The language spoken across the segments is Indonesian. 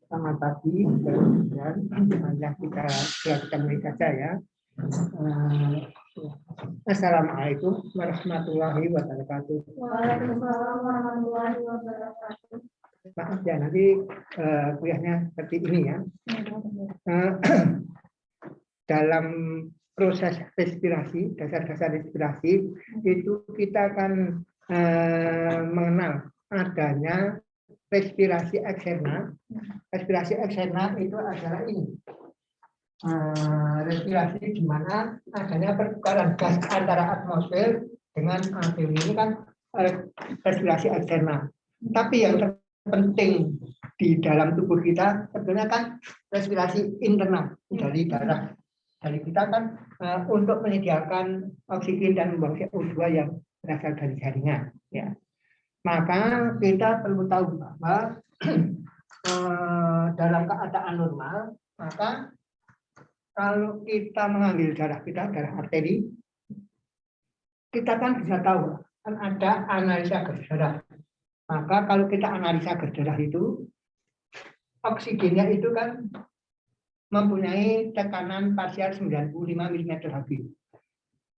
Selamat pagi, dan yang kita mulai saja ya. Assalamualaikum warahmatullahi wabarakatuh. Waalaikumsalam warahmatullahi wabarakatuh. Maaf ya, nanti kuliahnya seperti ini ya. Dalam proses respirasi, dasar-dasar respirasi, itu kita akan mengenal adanya respirasi eksterna. Respirasi eksterna itu adalah ini. Respirasi di mana adanya pertukaran gas antara atmosfer dengan alveoli, ini kan respirasi eksterna. Tapi yang terpenting di dalam tubuh kita sebenarnya kan respirasi internal dari darah dari kita kan untuk menyediakan oksigen dan membuang CO2 yang berasal dari jaringan. Ya. Maka kita perlu tahu bahwa dalam keadaan normal, maka kalau kita mengambil darah kita, darah arteri, kita kan bisa tahu kan ada analisa gas darah. Maka kalau kita analisa gas darah itu, oksigennya itu kan mempunyai tekanan parsial 95 mm².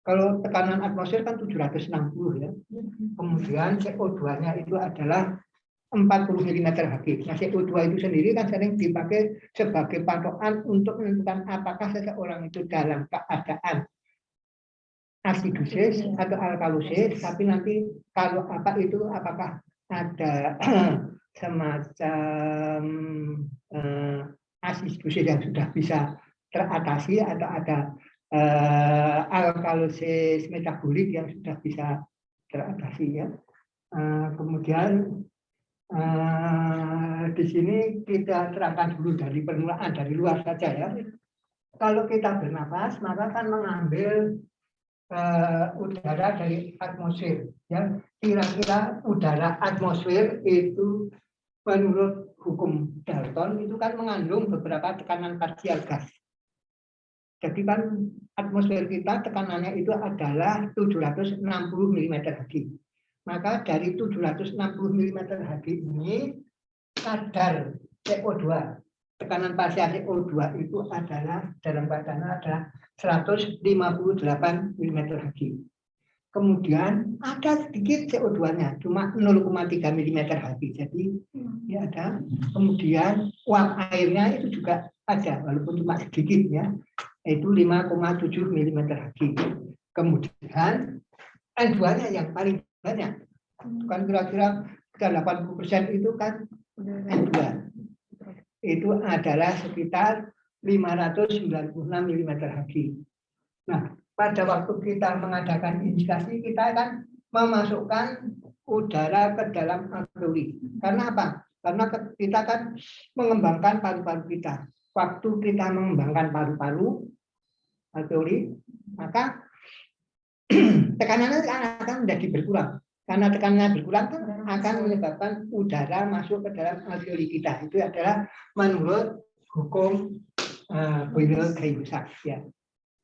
Kalau tekanan atmosfer kan 760 ya. Kemudian CO2-nya itu adalah 40 mm². Nah, CO2 itu sendiri kan sering dipakai sebagai patokan untuk menentukan apakah seseorang itu dalam keadaan asidosis atau alkalosis, tapi nanti kalau apa itu apakah ada semacam asidosis yang sudah bisa teratasi atau ada alkalosis metabolik yang sudah bisa teratasi ya. Kemudian di sini kita terangkan dulu dari permulaan dari luar saja ya. Kalau kita bernapas maka kan mengambil udara dari atmosfer ya. Kira-kira udara atmosfer itu menurut hukum Dalton itu kan mengandung beberapa tekanan parsial gas. Jadi kan atmosfer kita tekanannya itu adalah 760 mm². Maka dari 760 mm² ini kadar CO2, tekanan parsial CO2 itu adalah dalam badannya adalah 158 mm². Kemudian ada sedikit CO2-nya, cuma 0,3 mm². Jadi ya ada. Kemudian uap airnya itu juga ada, walaupun cuma sedikit ya. Itu 5,7 mm². Kemudian N2-nya yang paling banyak, kan kira-kira 80% itu kan N2. Itu adalah sekitar 596 mm². Nah, pada waktu kita mengadakan inspirasi, kita akan memasukkan udara ke dalam alveoli. Karena apa? Karena kita kan mengembangkan paru-paru kita. Waktu kita mengembangkan paru-paru, alveoli, maka tekanannya akan menjadi berkurang. Karena tekanannya berkurang akan menyebabkan udara masuk ke dalam alveoli kita. Itu adalah menurut hukum Boyle-Kriegers ya.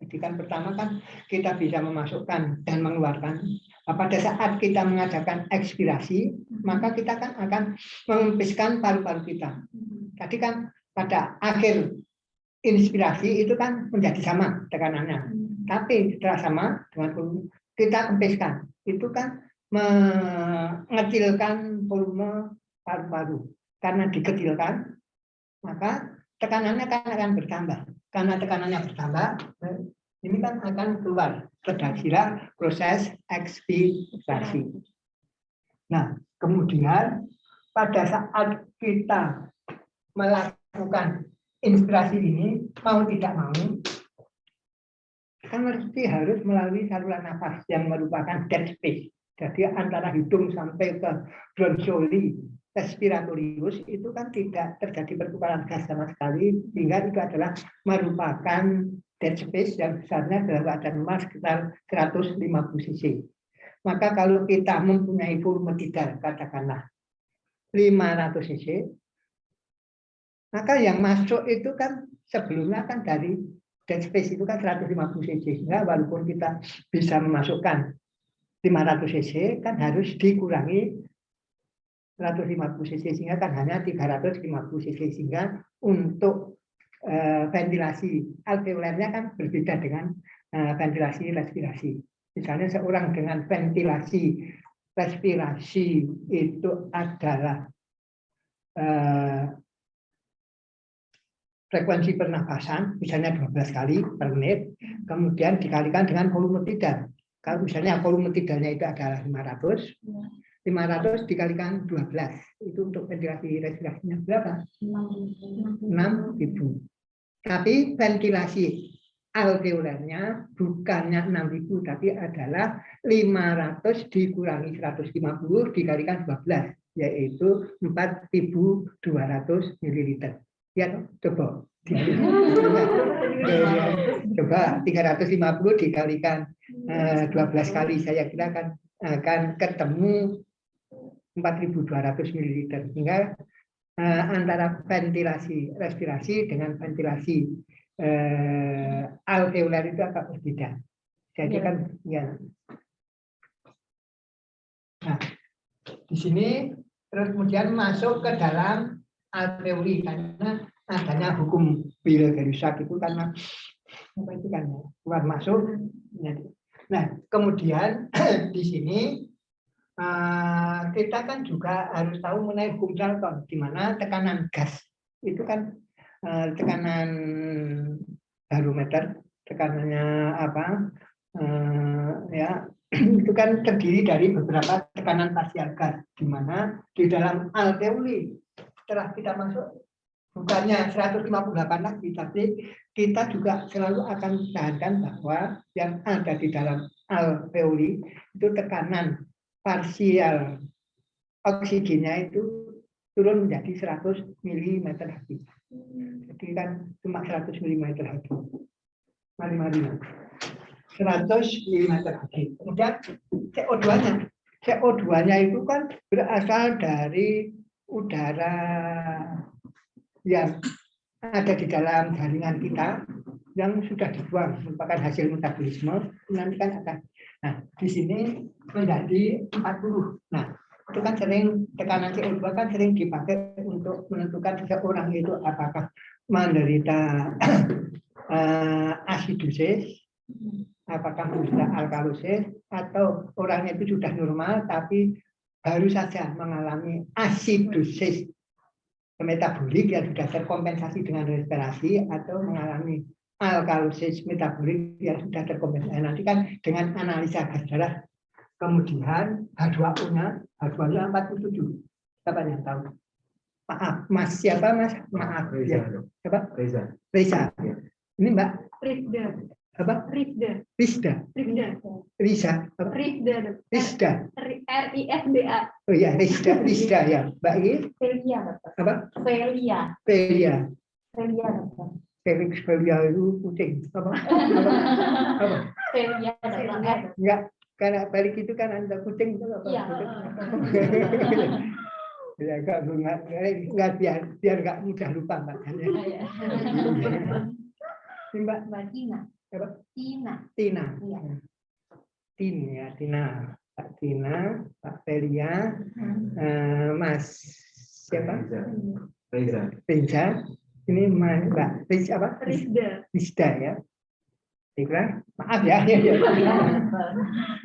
Jadi kan pertama kan kita bisa memasukkan dan mengeluarkan. Pada saat kita mengadakan ekspirasi, maka kita kan akan mengempiskan paru-paru kita. Tadi kan pada akhir inspirasi itu kan menjadi sama tekanannya. Tapi setelah sama dengan kita kempiskan, itu kan mengecilkan volume paru-paru. Karena dikecilkan, maka tekanannya kan akan bertambah. Karena tekanannya bertambah, ini kan akan keluar. Terjadilah proses ekspirasi. Nah, kemudian pada saat kita melakukan inspirasi ini, mau tidak mau, kan mesti harus melalui saluran nafas yang merupakan dead space. Jadi antara hidung sampai ke bronchioli respiratorius itu kan tidak terjadi pertukaran gas sama sekali, sehingga itu adalah merupakan dead space yang besarnya dalam keadaan normal sekitar 150 cc. Maka kalau kita mempunyai volume tidal, katakanlah 500 cc, maka yang masuk itu kan sebelumnya kan dari dead space itu kan 150 cc. Sehingga walaupun kita bisa memasukkan 500 cc, kan harus dikurangi 150 cc, sehingga kan hanya 350 cc, sehingga untuk ventilasi alveolernya kan berbeda dengan ventilasi respirasi. Misalnya seorang dengan ventilasi respirasi itu adalah frekuensi pernafasan, misalnya 12 kali per menit, kemudian dikalikan dengan volume tidal. Kalau misalnya volume tidalnya itu adalah 500 dikalikan 12, itu untuk ventilasi respirasinya berapa? 6.000. Tapi ventilasi alveolernya bukannya 6.000, tapi adalah 500 dikurangi 150 dikalikan 12, yaitu 4.200 ml. Ya, coba. Coba 350 dikalikan 12 kali, saya kira akan ketemu 4.200 ml. Sehingga antara ventilasi respirasi dengan ventilasi alveoler itu agak berbeda. Jadi kan ya. Nah, di sini terus kemudian masuk ke dalam alveoli karena adanya hukum Bill-Garusak itu karena apa itu kan keluar masuk. Nah, kemudian di sini kita kan juga harus tahu mengenai hukum Dalton, di mana tekanan gas itu kan tekanan barometer, tekanannya apa ya itu kan terdiri dari beberapa tekanan parsial gas, di mana di dalam alveoli setelah kita masuk bukannya 158 lagi, tapi kita juga selalu akan mempertahankan bahwa yang ada di dalam alveoli itu tekanan parsial oksigennya itu turun menjadi 100 mm/Hg. Jadi kan cuma 100 mm/Hg. Mari. 100 mm/Hg. Kemudian CO2-nya itu kan berasal dari udara yang ada di dalam jaringan kita yang sudah dibuang, merupakan hasil metabolisme, nanti kan akan. Nah, di sini menjadi 40. Nah, itu kan sering tekanan CO2 kan sering dipakai untuk menentukan seseorang itu apakah menderita asidosis, apakah menderita alkalosis, atau orangnya itu sudah normal tapi baru saja mengalami asidosis metabolik yang sudah terkompensasi dengan respirasi, atau mengalami alkalosis metabolik yang sudah terkompensasi. Nanti kan dengan analisa gas darah, kemudian H2O-nya 47. Siapa yang tahu? Maaf, Mas siapa Mas? Maaf ya. Siapa? Reza. Ini Mbak Rizda. Apa? Rizda. Rizda. Risa. Rizda. RISDA. Oh ya, Rizda ya. Mbak ini? Velia. Apa? Velia. Felix Velia itu kucing. Apa? Velia. Enggak, karena Felix itu kan ada kucing itu apa? Iya. Ya, enggak biar enggak mudah lupa Mbak. Mbak Tina. Apa? Tina. Tina. Iya. Tina. Pak Tina, Pak Velia, Mas siapa? Reza. Ini Mbak Reza apa? Rizda ya. Saya maaf ya.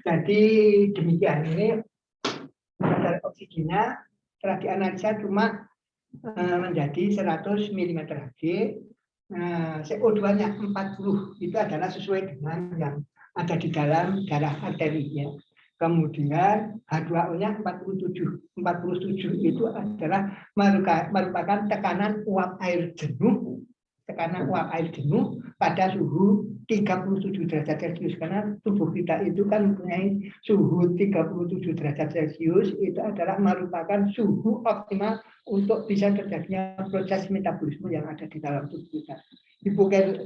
Jadi demikian, ini kadar oksigennya setelah dianalisa cuma menjadi 100 mm/Hg. CO2-nya 40, itu adalah sesuai dengan yang ada di dalam darah arteri ya. Kemudian H2O-nya 47 itu adalah merupakan tekanan uap air jenuh pada suhu 37 derajat Celcius, karena tubuh kita itu kan mempunyai suhu 37 derajat Celcius, itu adalah merupakan suhu optimal untuk bisa terjadinya proses metabolisme yang ada di dalam tubuh kita.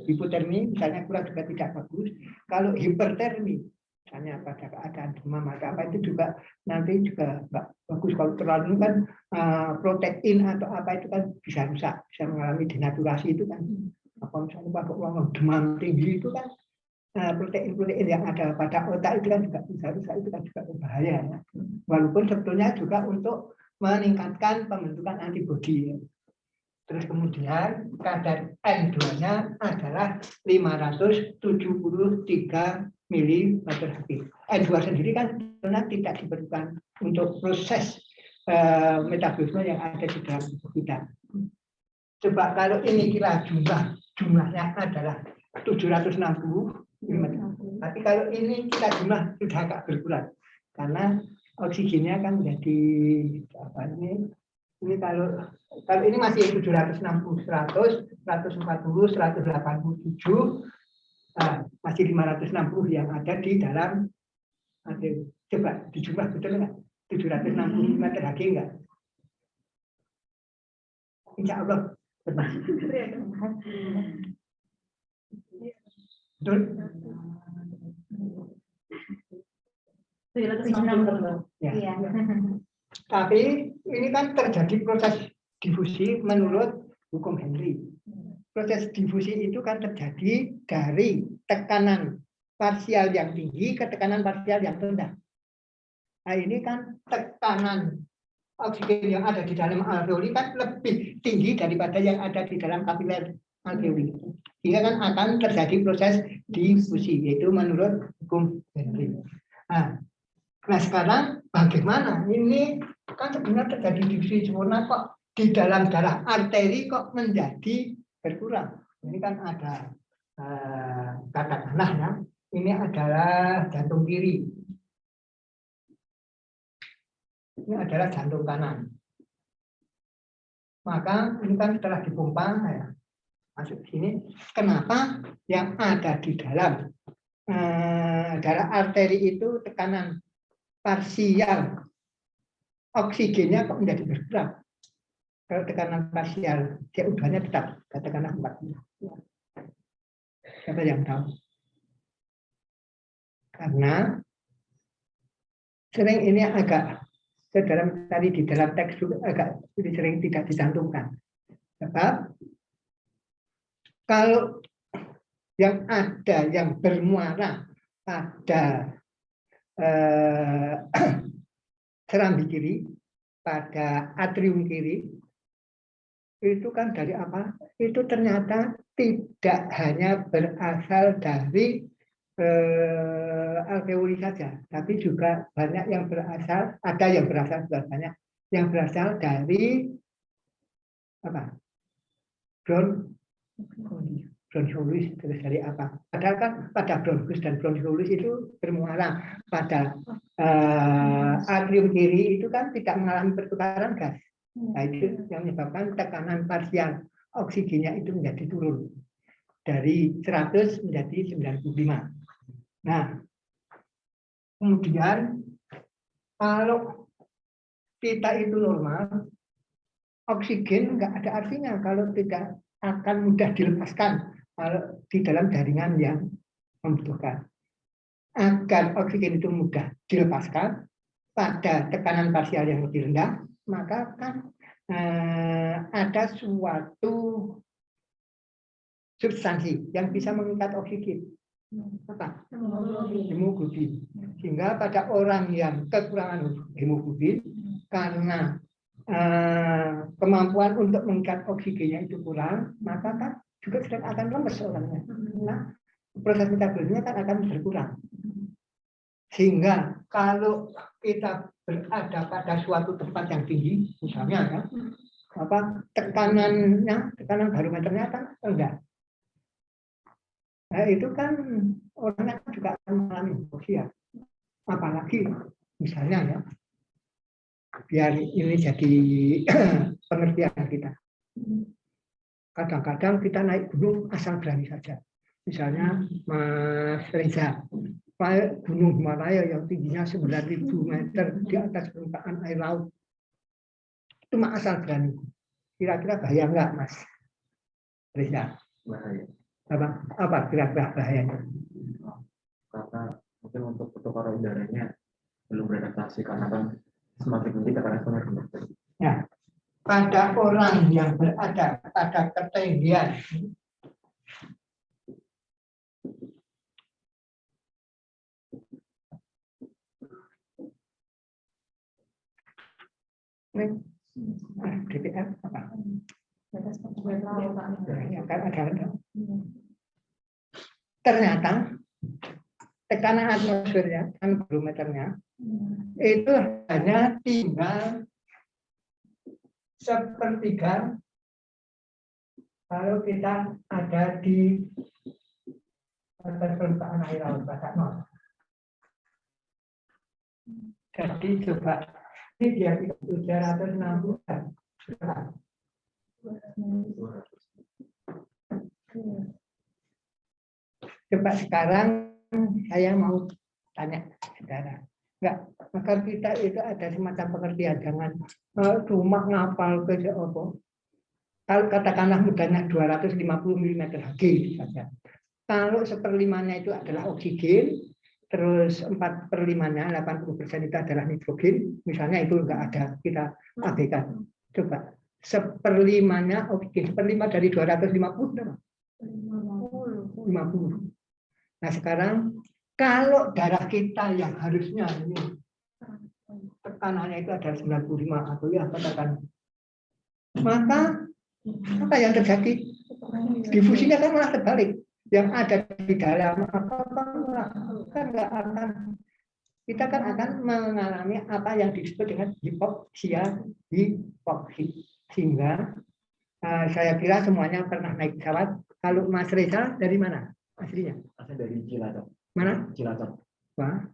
Hipotermi misalnya kurang juga tidak bagus. Kalau hipertermi misalnya pada keadaan demam atau apa, itu juga nanti juga nggak bagus. Kalau terlalu kan protein atau apa itu kan bisa rusak, bisa mengalami denaturasi itu kan. Apa misalnya pada orang demam tinggi itu kan protein yang ada pada otak itu kan juga bisa rusak, itu kan juga berbahaya ya. Walaupun sebetulnya juga untuk meningkatkan pembentukan antibodi. Terus kemudian kadar N2-nya adalah 573 ml/Hg. N2 sendiri kan sebenarnya tidak diperlukan untuk proses metabolisme yang ada di dalam tubuh kita. Coba kalau ini kira jumlahnya adalah 760 mm. Tapi kalau ini kita jumlah sudah agak berkurang karena oksigennya kan menjadi apa ini kalau ini masih 760, 100, 140, 187, masih 560 yang ada di dalam. Coba dijumlah betul nggak? 760 meter Hg enggak? Insya Allah benar. Betul? 760. Ya. Iya. Tapi ini kan terjadi proses difusi menurut hukum Henry. Proses difusi itu kan terjadi dari tekanan parsial yang tinggi ke tekanan parsial yang rendah. Nah ini kan tekanan oksigen yang ada di dalam alveoli kan lebih tinggi daripada yang ada di dalam kapiler alveoli. Sehingga kan akan terjadi proses difusi, yaitu menurut hukum Henry. Nah sekarang bagaimana? Ini kan sebenarnya terjadi difusi sempurna kok di dalam darah arteri kok menjadi berkurang. Ini kan ada katakanlah ya, ini adalah jantung kiri. Ini adalah jantung kanan. Maka ini kan setelah dipompa ya, masuk sini. Kenapa yang ada di dalam darah arteri itu tekanan parsial oksigennya kok menjadi berkurang? Kalau tekanan parsial CO2-nya tetap katakanlah 40. Siapa yang tahu? Karena sering ini agak dalam tadi di dalam teks juga agak sering tidak dicantumkan. Sebab kalau yang ada yang bermuara pada serambi kiri, pada atrium kiri, itu kan dari apa? Itu ternyata tidak hanya berasal dari alveoli saja, tapi juga banyak yang berasal, ada yang berasal juga banyak yang berasal dari apa? Bronchiolis, terus dari apa? Padahal kan pada bronchus dan bronchiolis itu bermuara pada atrium kiri itu kan tidak mengalami pertukaran gas. Nah, itu yang menyebabkan tekanan parsial oksigennya itu menjadi turun dari 100 menjadi 95. Nah, kemudian kalau kita itu normal, oksigen nggak ada artinya kalau tidak akan mudah dilepaskan kalau di dalam jaringan yang membutuhkan. Agar oksigen itu mudah dilepaskan pada tekanan parsial yang lebih rendah, maka kan ada suatu substansi yang bisa mengikat oksigen. Apa? Hemoglobin. Sehingga pada orang yang kekurangan hemoglobin karena kemampuan untuk mengikat oksigennya itu kurang, maka kan juga sedang akan lemes orangnya. Nah, proses metabolisme kan akan berkurang. Sehingga kalau kita berada pada suatu tempat yang tinggi, misalnya ya, tekanan barometernya kan rendah. Nah, itu kan orangnya juga akan mengalami hipoxia. Apalagi misalnya ya, biar ini jadi pengertian kita. Kadang-kadang kita naik gunung asal berani saja. Misalnya Mas Reza, Gunung Himalaya yang tingginya 9.000 meter di atas permukaan air laut. Itu mah asal berani. Kira-kira bahaya enggak, Mas Reza? Bahaya. Apa kira-kira bahayanya? Karena mungkin untuk pertukaran udaranya belum beradaptasi karena kan semakin tinggi tekanan semakin tinggi. Ya, pada orang yang berada pada ketinggian DPR apa? Batas pertumbuhan. Ya, kan ada. Ternyata tekanan atmosfernya, kan barometernya, itu hanya tinggal sepertiga kalau kita ada di atas permukaan air laut batas nol. Jadi coba ini dia 760 kan. Coba sekarang saya mau tanya saudara, enggak, maka kita itu ada semacam pengertian, jangan cuma ngapal ke apa. Kalau katakanlah mudahnya 250 mm Hg saja. Kalau 1/5-nya itu adalah oksigen, terus 4/5-nya 80% itu adalah nitrogen, misalnya itu enggak ada, kita abaikan. Coba 1/5-nya oksigen, 1/5 dari 250 berapa? 50. Nah sekarang kalau darah kita yang harusnya ini tekanannya itu adalah 95 atau ya katakan, maka apa yang terjadi? Difusinya kan malah terbalik. Yang ada di dalam kan nggak akan, kita kan akan mengalami apa yang disebut dengan hipoksia. Sehingga saya kira semuanya pernah naik pesawat. Kalau Mas Reza dari mana aslinya? Asal dari Cilacap. Mana? Cilacap. Wah,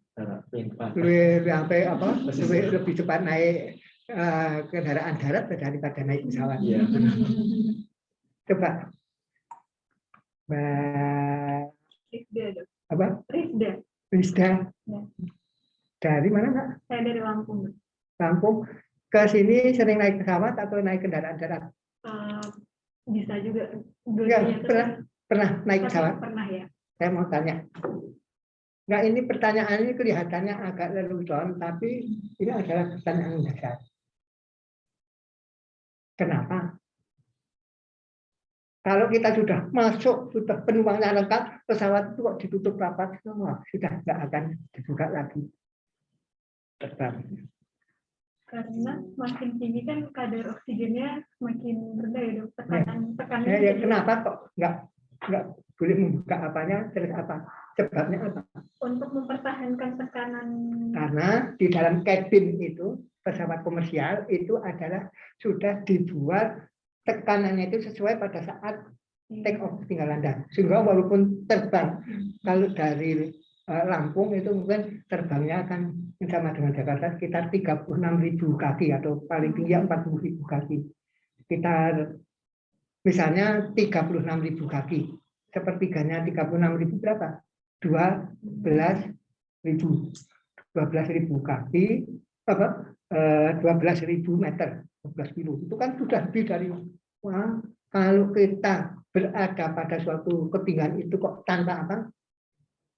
Lebih lebih cepat naik kendaraan darat daripada naik pesawat. Iya. Coba, apa? Rizda. Ya. Dari mana, Kak? Saya dari Lampung. Lampung. Ke sini sering naik pesawat atau naik kendaraan darat? Bisa juga. Ya, pernah naik pesawat? Pernah ya. Saya mau tanya. Enggak, ini pertanyaan ini kelihatannya agak lelucon, tapi ini adalah pertanyaan dasar. Kenapa? Kalau kita sudah masuk, sudah penumpangnya lengkap, pesawat itu kok ditutup rapat semua, sudah nggak akan dibuka lagi. Terbang. Karena makin tinggi kan kadar oksigennya semakin rendah ya dok. Tekanannya. Ya, kenapa kok nggak boleh membuka apanya? Terus apa? Sebabnya apa? Untuk mempertahankan tekanan. Karena di dalam kabin itu pesawat komersial itu adalah sudah dibuat tekanannya itu sesuai pada saat take off tinggal landas, sehingga walaupun terbang kalau dari Lampung itu mungkin terbangnya akan sama dengan Jakarta sekitar 36.000 kaki atau paling tinggi 40.000 kaki. Sekitar misalnya 36.000 kaki, sepertiganya 36.000 berapa? 12.000 kaki, apa? 12.000 meter. 12 kilo itu kan sudah lebih dari, wah, kalau kita berada pada suatu ketinggian itu kok tanpa apa,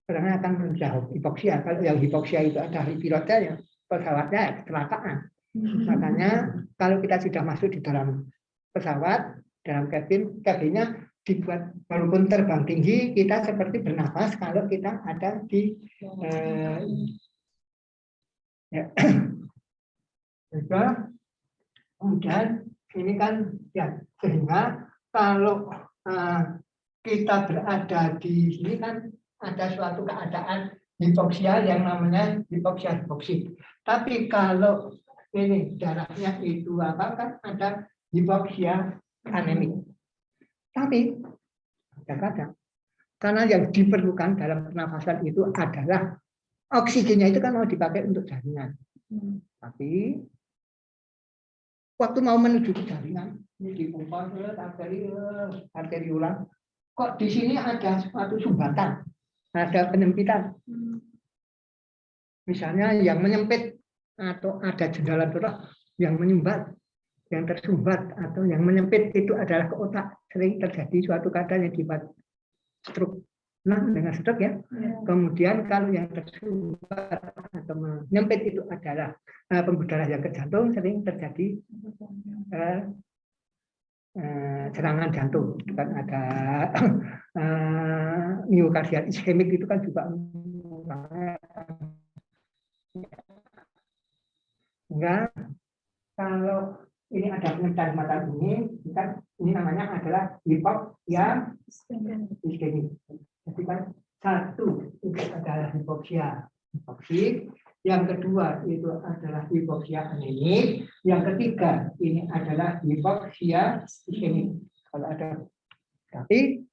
orangnya akan menjauh hipoksia. Kalau yang hipoksia itu ada pilotnya, ya pesawatnya kecelakaan. Makanya kalau kita sudah masuk di dalam pesawat, dalam kabinnya dibuat walaupun terbang tinggi, kita seperti bernafas kalau kita ada di ya. Kemudian ini kan ya, sehingga kalau kita berada di sini kan ada suatu keadaan hipoksia yang namanya hipoksia hipoksik. Tapi kalau ini darahnya itu apa kan ada hipoksia anemik. Tapi kadang-kadang karena yang diperlukan dalam pernafasan itu adalah oksigennya itu kan mau dipakai untuk jaringan. Tapi waktu mau menuju ke jaringan, ini dipompa arteriola, kok di sini ada suatu sumbatan, ada penyempitan. Misalnya yang menyempit atau ada jendalan otak yang menyumbat, yang tersumbat atau yang menyempit itu adalah ke otak. Sering terjadi suatu keadaan yang dibuat stroke. Nah, dengan stroke ya. Kemudian kalau yang tersumbat atau menyempit itu adalah pembuluh darah yang ke jantung, sering terjadi serangan jantung. Itu kan ada miokardial iskemik itu kan juga enggak kalau ini ada pengecan mata ini, kan ini namanya adalah hipoksia iskemik. Jadi kan satu itu adalah hipoksia hipoksik, yang kedua itu adalah hipoksia anemik, yang ketiga ini adalah hipoksia iskemik. Kalau ada, tapi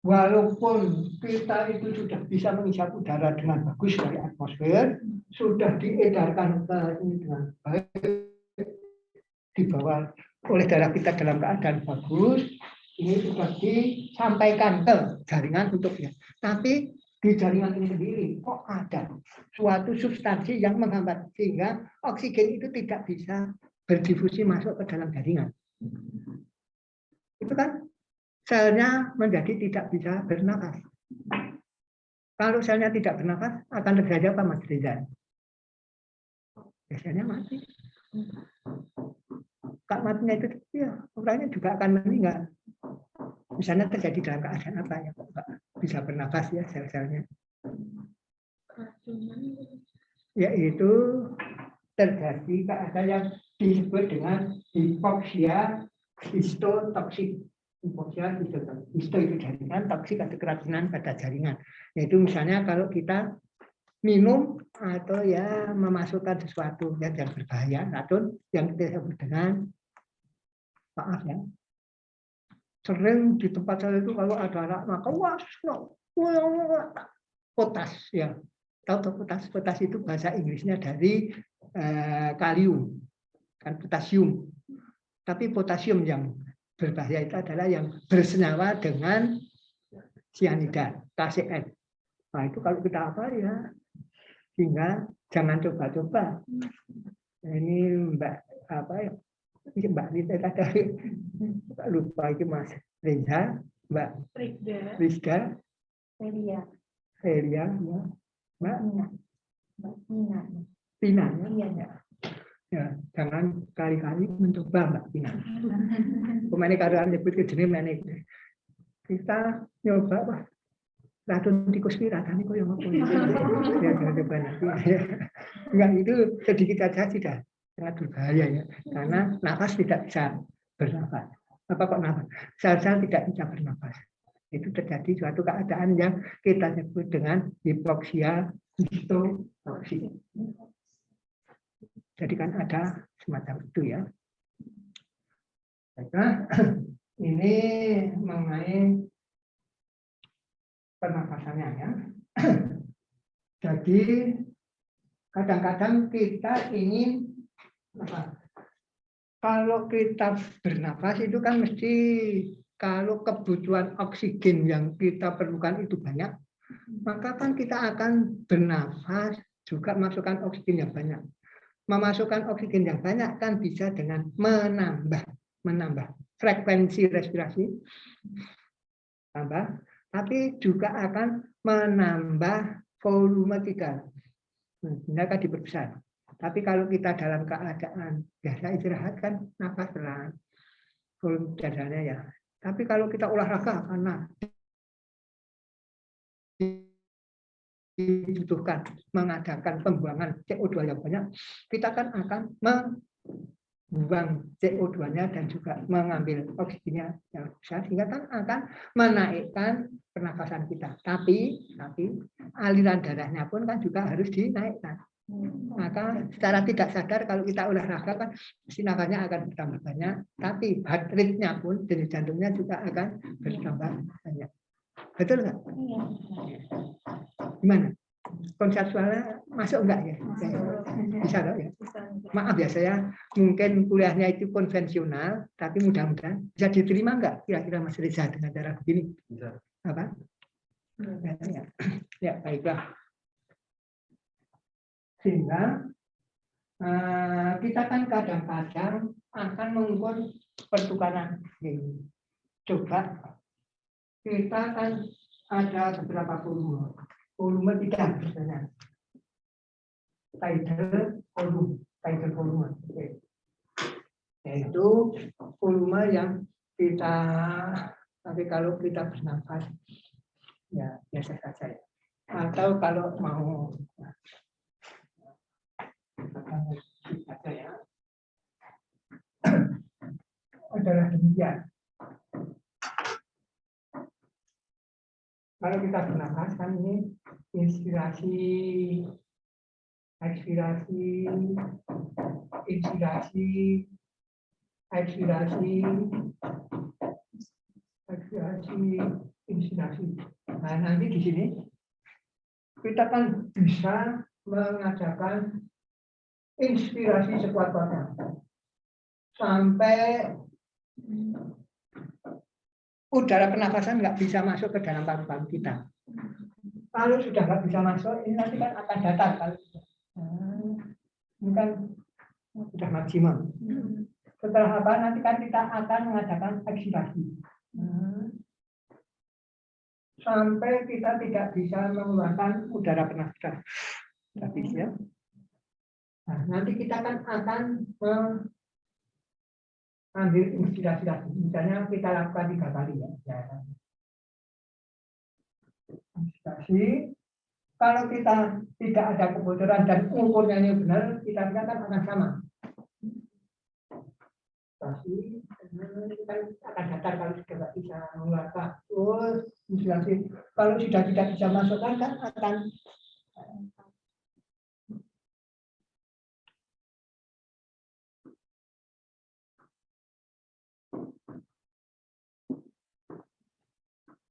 walaupun kita itu sudah bisa menghisap udara dengan bagus dari atmosfer, sudah diedarkan ke ini dengan baik, dibawa oleh darah kita dalam keadaan bagus, ini sudah disampaikan ke jaringan untuk ya. Tapi di jaringan ini sendiri kok ada suatu substansi yang menghambat sehingga oksigen itu tidak bisa berdifusi masuk ke dalam jaringan. Itu kan selnya menjadi tidak bisa bernafas. Kalau selnya tidak bernafas akan terjadi apa, Mas Reza? Biasanya mati. Kak matinya itu ya orangnya juga akan meninggal. Misalnya terjadi dalam keadaan apa ya, Pak? Bisa bernafas ya sel-selnya. Yaitu terjadi keadaan yang disebut dengan hipoksia histotoksik. Hipoksia histotoksik. Histo itu jaringan, toksik atau keracunan pada jaringan. Yaitu misalnya kalau kita minum atau ya memasukkan sesuatu yang berbahaya, racun yang kita sebut dengan, maaf ya, sering di tempat saya itu kalau ada anak maka potas ya, tahu potas? Potas itu bahasa Inggrisnya dari kalium, kan potasium. Tapi potasium yang berbahaya itu adalah yang bersenyawa dengan sianida, KCN. Nah itu kalau kita apa ya, sehingga jangan coba-coba. Ini Mbak apa ya? Mbak Rita tadi lupa itu Mas Reza, Mbak Rizda, Felia, ya, Mbak Pina, ya, jangan kali-kali mencoba Mbak Pina. Kemarin kalau nyebut ke jenis mana kita nyoba Pak. Racun tikus piratan itu yang apa? Ya jangan coba nanti. Enggak itu sedikit saja sudah sangat berbahaya ya, karena nafas tidak bisa bernafas. Apa kok nafas? Sel-sel tidak bisa bernafas. Itu terjadi suatu keadaan yang kita sebut dengan hipoksia histotoksik. Jadi kan ada semacam itu ya. Baiklah, ini mengenai pernafasannya ya. Jadi kadang-kadang kita ingin kalau kita bernafas itu kan mesti kalau kebutuhan oksigen yang kita perlukan itu banyak, maka kan kita akan bernafas juga masukkan oksigen yang banyak. Memasukkan oksigen yang banyak kan bisa dengan menambah frekuensi respirasi, tambah, tapi juga akan menambah volume kita. Mereka diperbesar. Tapi kalau kita dalam keadaan biasa istirahat kan nafas pelan, volume dadanya ya. Tapi kalau kita olahraga karena dibutuhkan mengadakan pembuangan CO2 yang banyak, kita kan akan membuang CO2-nya dan juga mengambil oksigennya yang besar, sehingga kan akan menaikkan pernafasan kita. Tapi aliran darahnya pun kan juga harus dinaikkan. Maka secara tidak sadar kalau kita olahraga kan nafasnya akan bertambah banyak, tapi heart rate-nya pun denyut jantungnya juga akan bertambah banyak. Betul nggak? Iya. Gimana? Konseptualnya masuk enggak ya? Bisa enggak ya? Maaf ya, saya mungkin kuliahnya itu konvensional, tapi mudah-mudahan bisa diterima enggak kira-kira Mas Reza dengan cara begini? Bisa. Apa? Ya, baiklah. Sehingga kita kan kadang-kadang akan mengukur pertukaran ini. Coba kita kan ada beberapa volume tidak misalnya tidal volume, yaitu volume yang kita, tapi kalau kita bernafas ya biasa saja ya. Atau kalau mau saja ya, adalah demikian. Kalau kita bernafas kan ini inspirasi, ekspirasi, inspirasi, ekspirasi, ekspirasi, inspirasi. Nah, nanti di sini kita kan bisa mengadakan inspirasi sekuat-kuatnya sampai udara pernafasan nggak bisa masuk ke dalam paru-paru kita. Kalau sudah nggak bisa masuk, ini nanti kan akan datar. Ini kan sudah maksimum. Setelah apa? Nanti kan kita akan mengadakan ekspirasi. Sampai kita tidak bisa mengeluarkan udara pernafasan. Habis ya. Nah, nanti kita kan akan mengambil inspirasi lagi. Misalnya kita lakukan 3 kali ya. Inspirasi. Kalau kita tidak ada kebocoran dan ukurnya ini benar, kita kan akan sama. Inspirasi, kita akan datar kalau sudah tidak bisa mengeluarkan. Terus inspirasi. Kalau sudah tidak bisa masukkan kan akan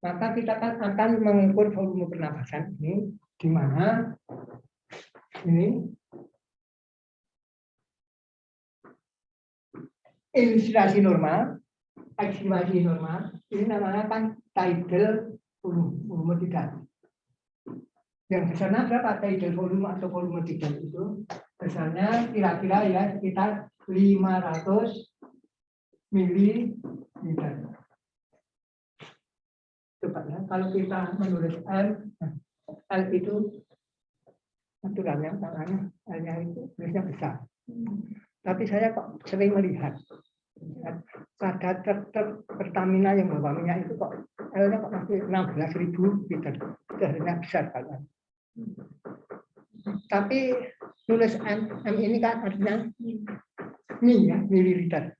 maka kita akan mengukur volume pernafasan ini di mana ini inspirasi normal, ekspirasi normal, ini namanya kan tidal volume 3. Yang besarnya berapa tidal volume atau volume 3 itu? Besarnya kira-kira ya sekitar 500 ml. Coba ya, kalau kita menulis L itu aturannya tangannya L-nya itu tulisnya besar. Tapi saya kok sering melihat pada truk Pertamina yang bawa minyak itu kok L-nya kok masih 16.000 liter. Itu hasilnya besar kan. Tapi nulis M ini kan artinya mi ya, mililiter.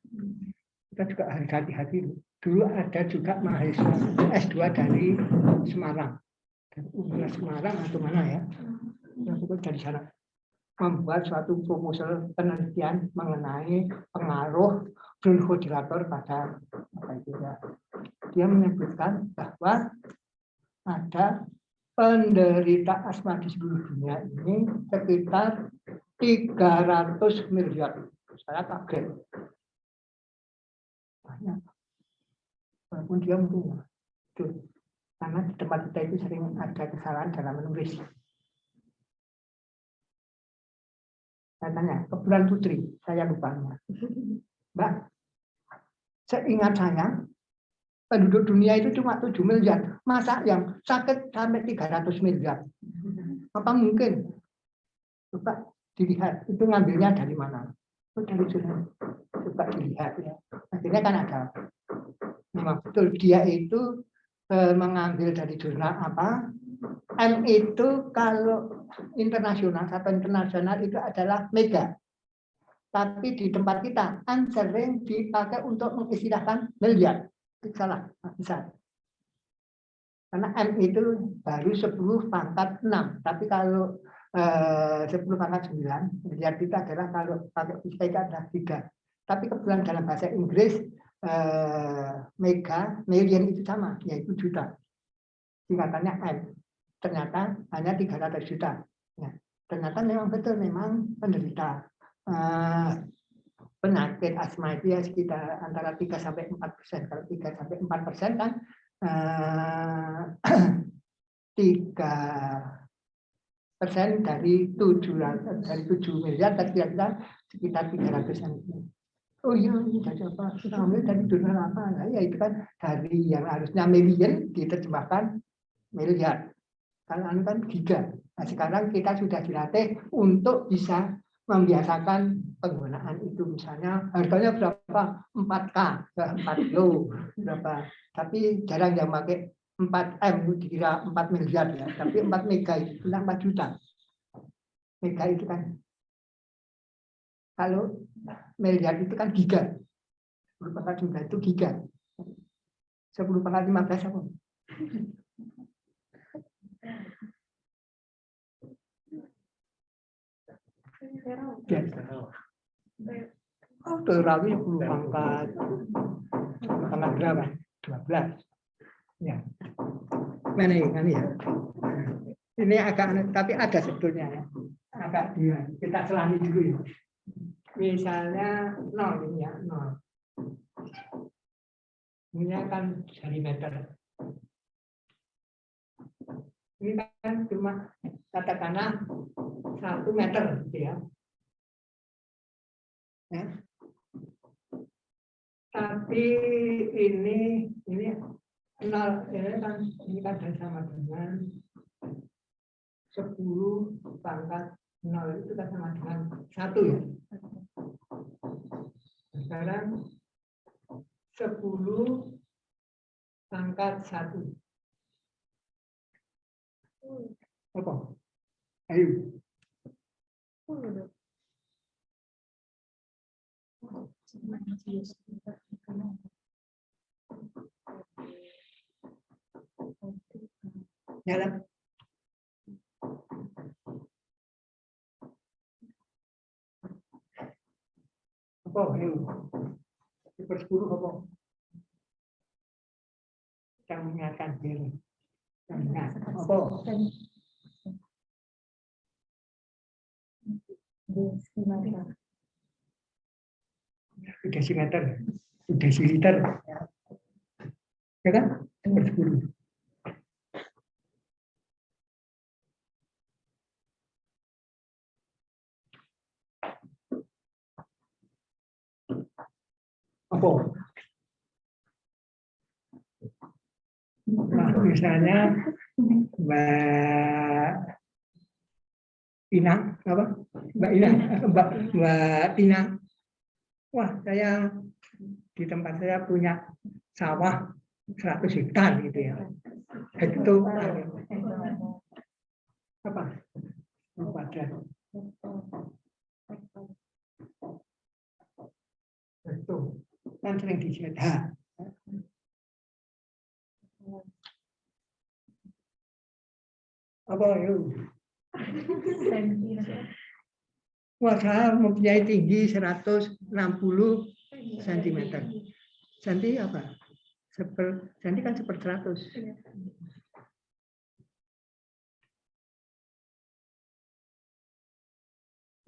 Kita juga harus hati-hati. Dulu ada juga mahasiswa S2 dari Semarang, dari Semarang atau mana ya, yang dari sana membuat suatu proposal penelitian mengenai pengaruh bronchodilator pada apa itu ya. Dia menyebutkan bahwa ada penderita asma di seluruh dunia ini sekitar 300 miliar. Saya kaget. Banyak. Walaupun dia mungkin itu karena di tempat kita itu sering ada kesalahan dalam menulis. Saya tanya ke Bulan Putri, saya lupa. Mbak, seingat saya penduduk dunia itu cuma 7 miliar. Masa yang sakit sampai 300 miliar? Apa mungkin? Coba dilihat, itu ngambilnya dari mana? Oh, dari jurnal. Coba dilihat ya. Akhirnya kan ada. Memang betul dia itu mengambil dari jurnal apa? M itu kalau internasional, satu internasional itu adalah mega. Tapi di tempat kita M sering dipakai untuk mengistilahkan miliar. Itu salah, bisa. Karena M itu baru 10 pangkat 6. Tapi kalau 10 pangkat 9, miliar itu adalah kalau pakai fisika itu adalah 3. Tapi kebetulan dalam bahasa Inggris mega, million itu sama, yaitu juta. Singkatannya M. Ternyata hanya 300 juta. Ya. Ternyata memang betul, memang penderita penyakit asma itu ya sekitar antara 3-4%. Kalau 3-4% kan 3% dari 7 miliar, kira-kira sekitar 300-an. Oh iya, ini dari apa? Kita ambil dari jurnal apa? Nah, ya itu kan dari yang harusnya million diterjemahkan miliar. Kalau anu kan giga. Nah, sekarang kita sudah dilatih untuk bisa membiasakan penggunaan itu. Misalnya harganya berapa? 4K, 4 kilo berapa? Tapi jarang yang pakai 4M, dikira 4 miliar ya. Tapi 4 mega itu 4 juta. Mega itu kan kalau miliar itu kan giga. 10 × 2 itu giga. 10 × 15 apa? Ya. Oh, terawi 10 pangkat berapa? 12. Ya. Mana ini ya? Ini agak aneh, tapi ada sebetulnya ya. Agak dia. Kita selami dulu ya. Misalnya 0 ini ya, 0. Ini akan dari meter. Ini kan cuma katakanlah 1 meter gitu ya. Ya. Tapi ini 0 ini kan sama dengan 10 pangkat 0 itu kan sama dengan 1 ya. Sekarang 10 pangkat 1. Apa? Ayo. Jalan. Apa? Ayo. 10 apa? Kita mengingatkan diri. Ingat. Apa? Desimeter, desiliter, ya kan? 10. Apa? Nah, misalnya Mbak Ina, apa? Mbak Ina. Wah, saya di tempat saya punya sawah 100 hektar gitu ya. Itu apa? Kuadrat. Itu kan sering dicetak. Apa itu? Wah, saya mempunyai tinggi 160 cm. Senti apa? Senti kan 1/100.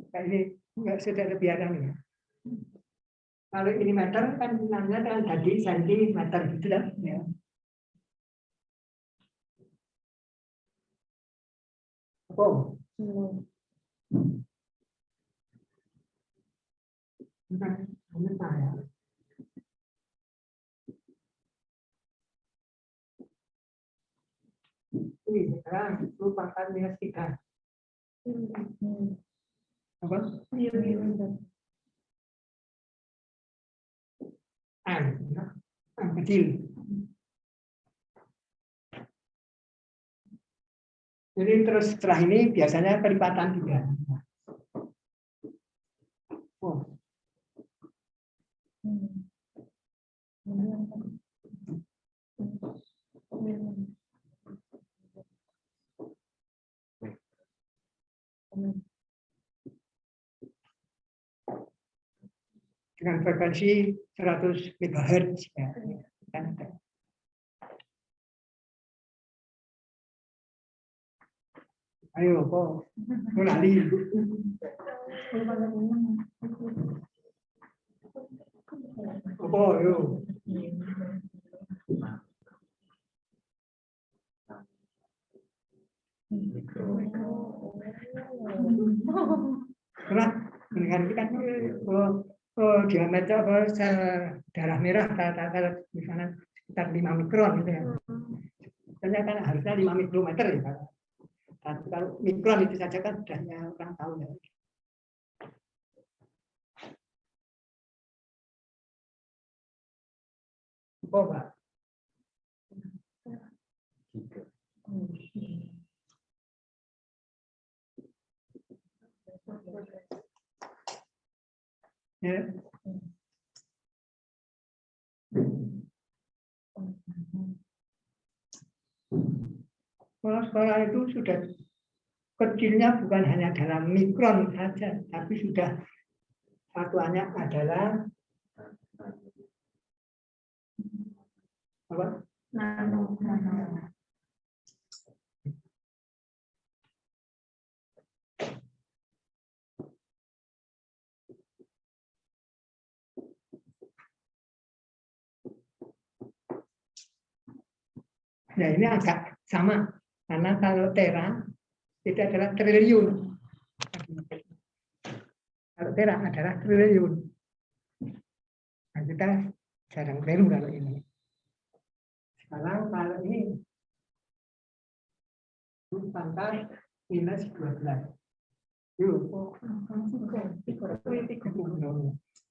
Nah, ini enggak sudah lebih ada nih. Kalau ini meter kan namanya kan tadi sentimeter gitu dah. Ya. Apa? Ini sekarang merupakan -3. Apa? An kecil. Jadi terus setelah ini biasanya perlipatan juga. Oh. Dengan frekuensi 100 MHz ya. Ayo kok mulai. Apa ayo. Karena dengan kita diameter sel darah merah rata-rata misalnya sekitar 5 mikron gitu ya. Sebenarnya kan harusnya 5 mikrometer ya. Kalau mikron itu saja kan sudahnya orang tahu ya. Apa, Pak? Ya. Sekolah itu sudah kecilnya bukan hanya dalam mikron saja, tapi sudah satuannya adalah apa? Nano. Nah ini agak sama, karena kalau tera itu adalah triliun. Kalau tera adalah triliun. Nah, kita jarang keliru kalau ini. Sekarang kalau ini pangkat minus 12. Yuk.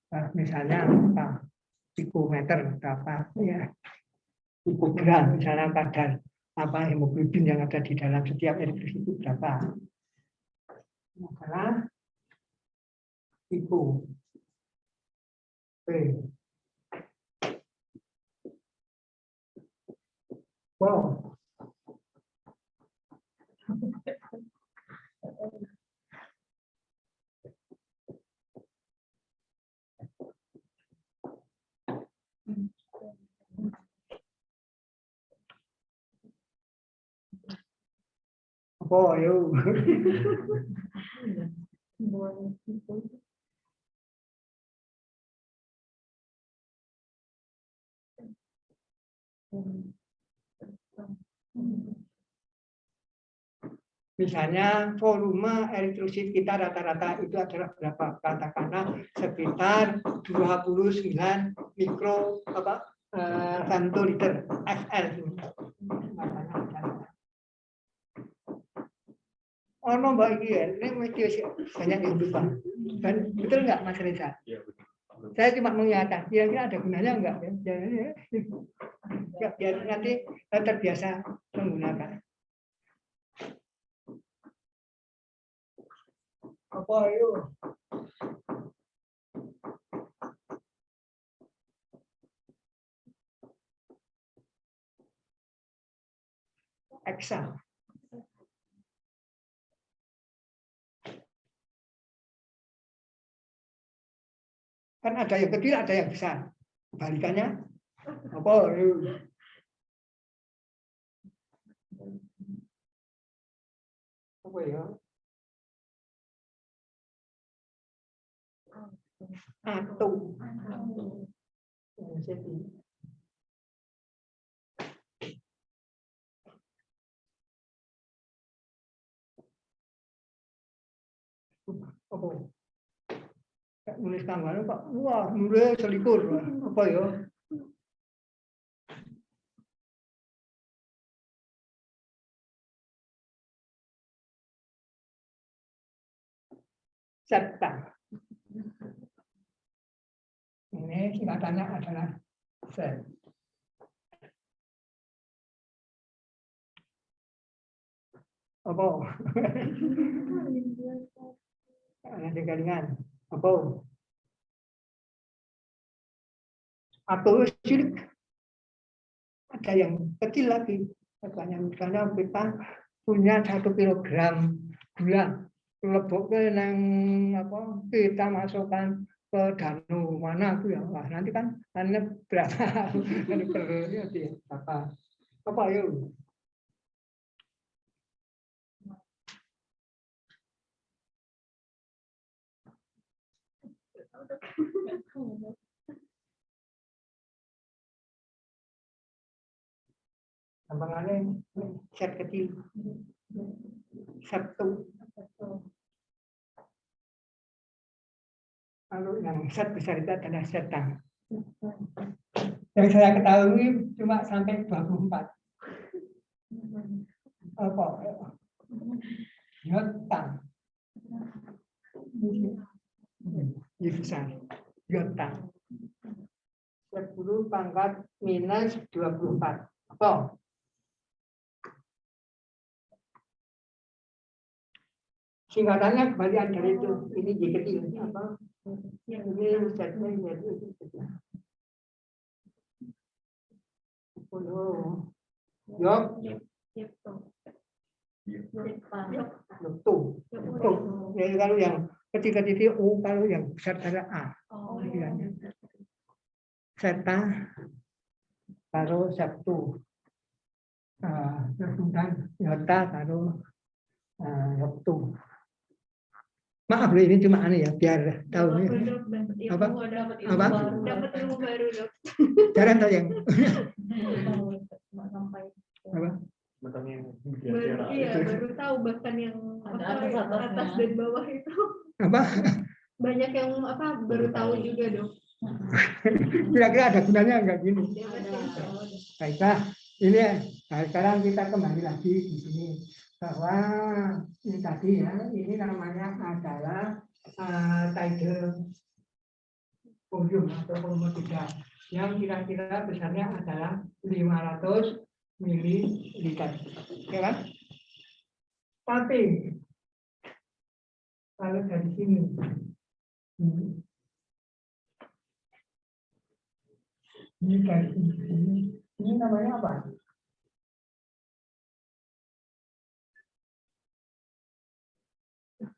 Nah, misalnya apa? Pikometer apa ya? Pikogram misalnya kadar apa hemoglobin yang ada di dalam setiap eritrosit itu berapa? Masalah piko. Wow. Oh, yuk. Misalnya volume eritrosit kita rata-rata itu adalah berapa? Katakanlah sekitar 29 mikro femtoliter FL. Oh, no, Mbak Iki ya, ini media banyak yang lupa. Dan betul nggak Mas Reza? Iya, betul. Saya cuma mengingatkan, kira-kira ada gunanya enggak? Ya, biar nanti terbiasa menggunakan. Apa yuk? Eksa. Kan ada yang kecil, ada yang besar. Kebalikannya apa? Yuk. Apa ya? Atom. Apa? Nulis tanggalnya Pak. Wah, mulai selikur. Apa ya? Septa. Ini singkatannya adalah sel. Apa? Ada garingan. Apa? Atau silik. Ada yang kecil lagi. Misalnya kita punya 1 kilogram gula. Lebok ke yang apa kita masukkan ke danau mana itu ya, wah nanti kan hanya berapa perlunya apa yuk. Gampangannya set kecil, satu. Lalu yang set besar itu adalah setan. Yang saya ketahui cuma sampai 24. Apa? Yota. Ini besar. Yota. 10 pangkat minus 24. Apa? Singkatannya kembalian dari itu. Ini J kecil. Apa? Ini setnya jadi 10. Yok, tuh. Jadi kalau yang ketika titik U, kalau yang besar adalah A. Serta taruh Sabtu. Kemudian Yota taruh Sabtu. Maaf loh, ini cuma aneh ya, biar tahu nih. Apa? Apa? Dapat ilmu baru, Dok. Jarang tahu yang apa? Baru tahu bahkan yang atas dan bawah itu. Apa? Banyak yang baru tahu juga, Dok. Kira-kira ada gunanya enggak gini? Baiklah, ini ya. Nah, sekarang kita kembali lagi di sini bahwa ini tadi ya, ini namanya adalah tidal volume atau volume 3 yang kira-kira besarnya adalah 500 mililiter, ya kan? Tapi kalau dari sini, ini dari sini, ini namanya apa?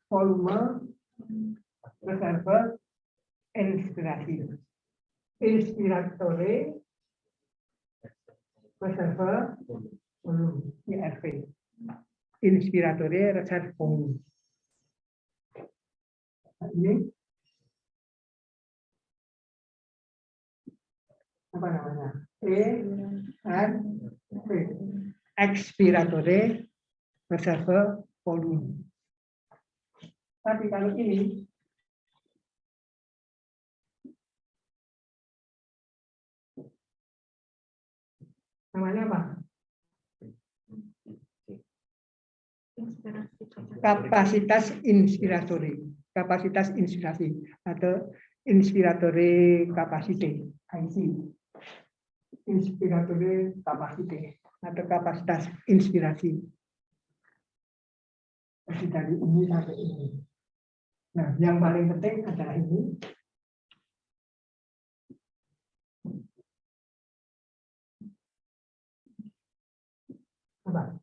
Volume reservoir inspirasi. Inspiratore reservoir volume, IRV. Inspiratore reservoir volume. Ini apa namanya? ERV. Expiratore reservoir volume. Tapi kalau ini namanya apa? Kapasitas inspiratory, kapasitas inspirasi atau inspiratory capacity, IC. Inspiratory capacity atau kapasitas inspirasi. Jadi dari ini sampai ini. Nah, yang paling penting adalah ini. Apa?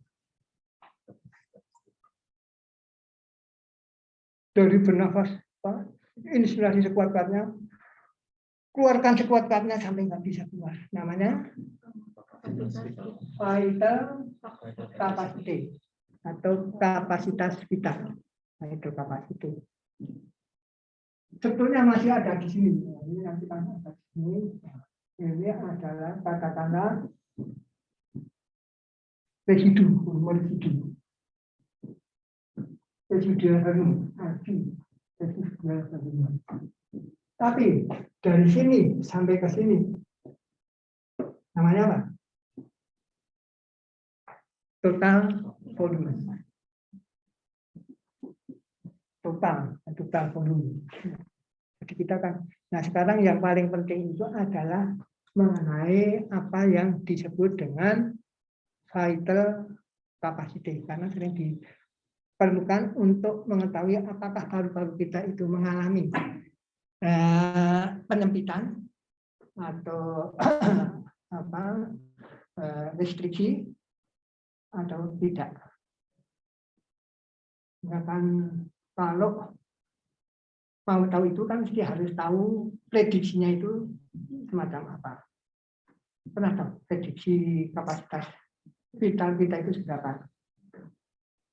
Dari bernafas, inspirasi sekuat-kuatnya, keluarkan sekuat-kuatnya sampai nggak bisa keluar. Namanya vital capacity atau kapasitas vital. Vital capacity. Sebetulnya masih ada di sini. Ini nanti kan ada di sini. Ini adalah katakanlah residu, residu. Residual volume, residual volume. Tapi dari sini sampai ke sini namanya apa? Total volume. Total volume. Jadi kita kan, nah sekarang yang paling penting itu adalah mengenai apa yang disebut dengan vital capacity, karena sering diperlukan untuk mengetahui apakah paru-paru kita itu mengalami penyempitan atau restriksi atau tidak. Misalkan kalau mau tahu itu kan mesti harus tahu prediksinya itu semacam apa. Pernah tahu prediksi kapasitas vital kita itu seberapa?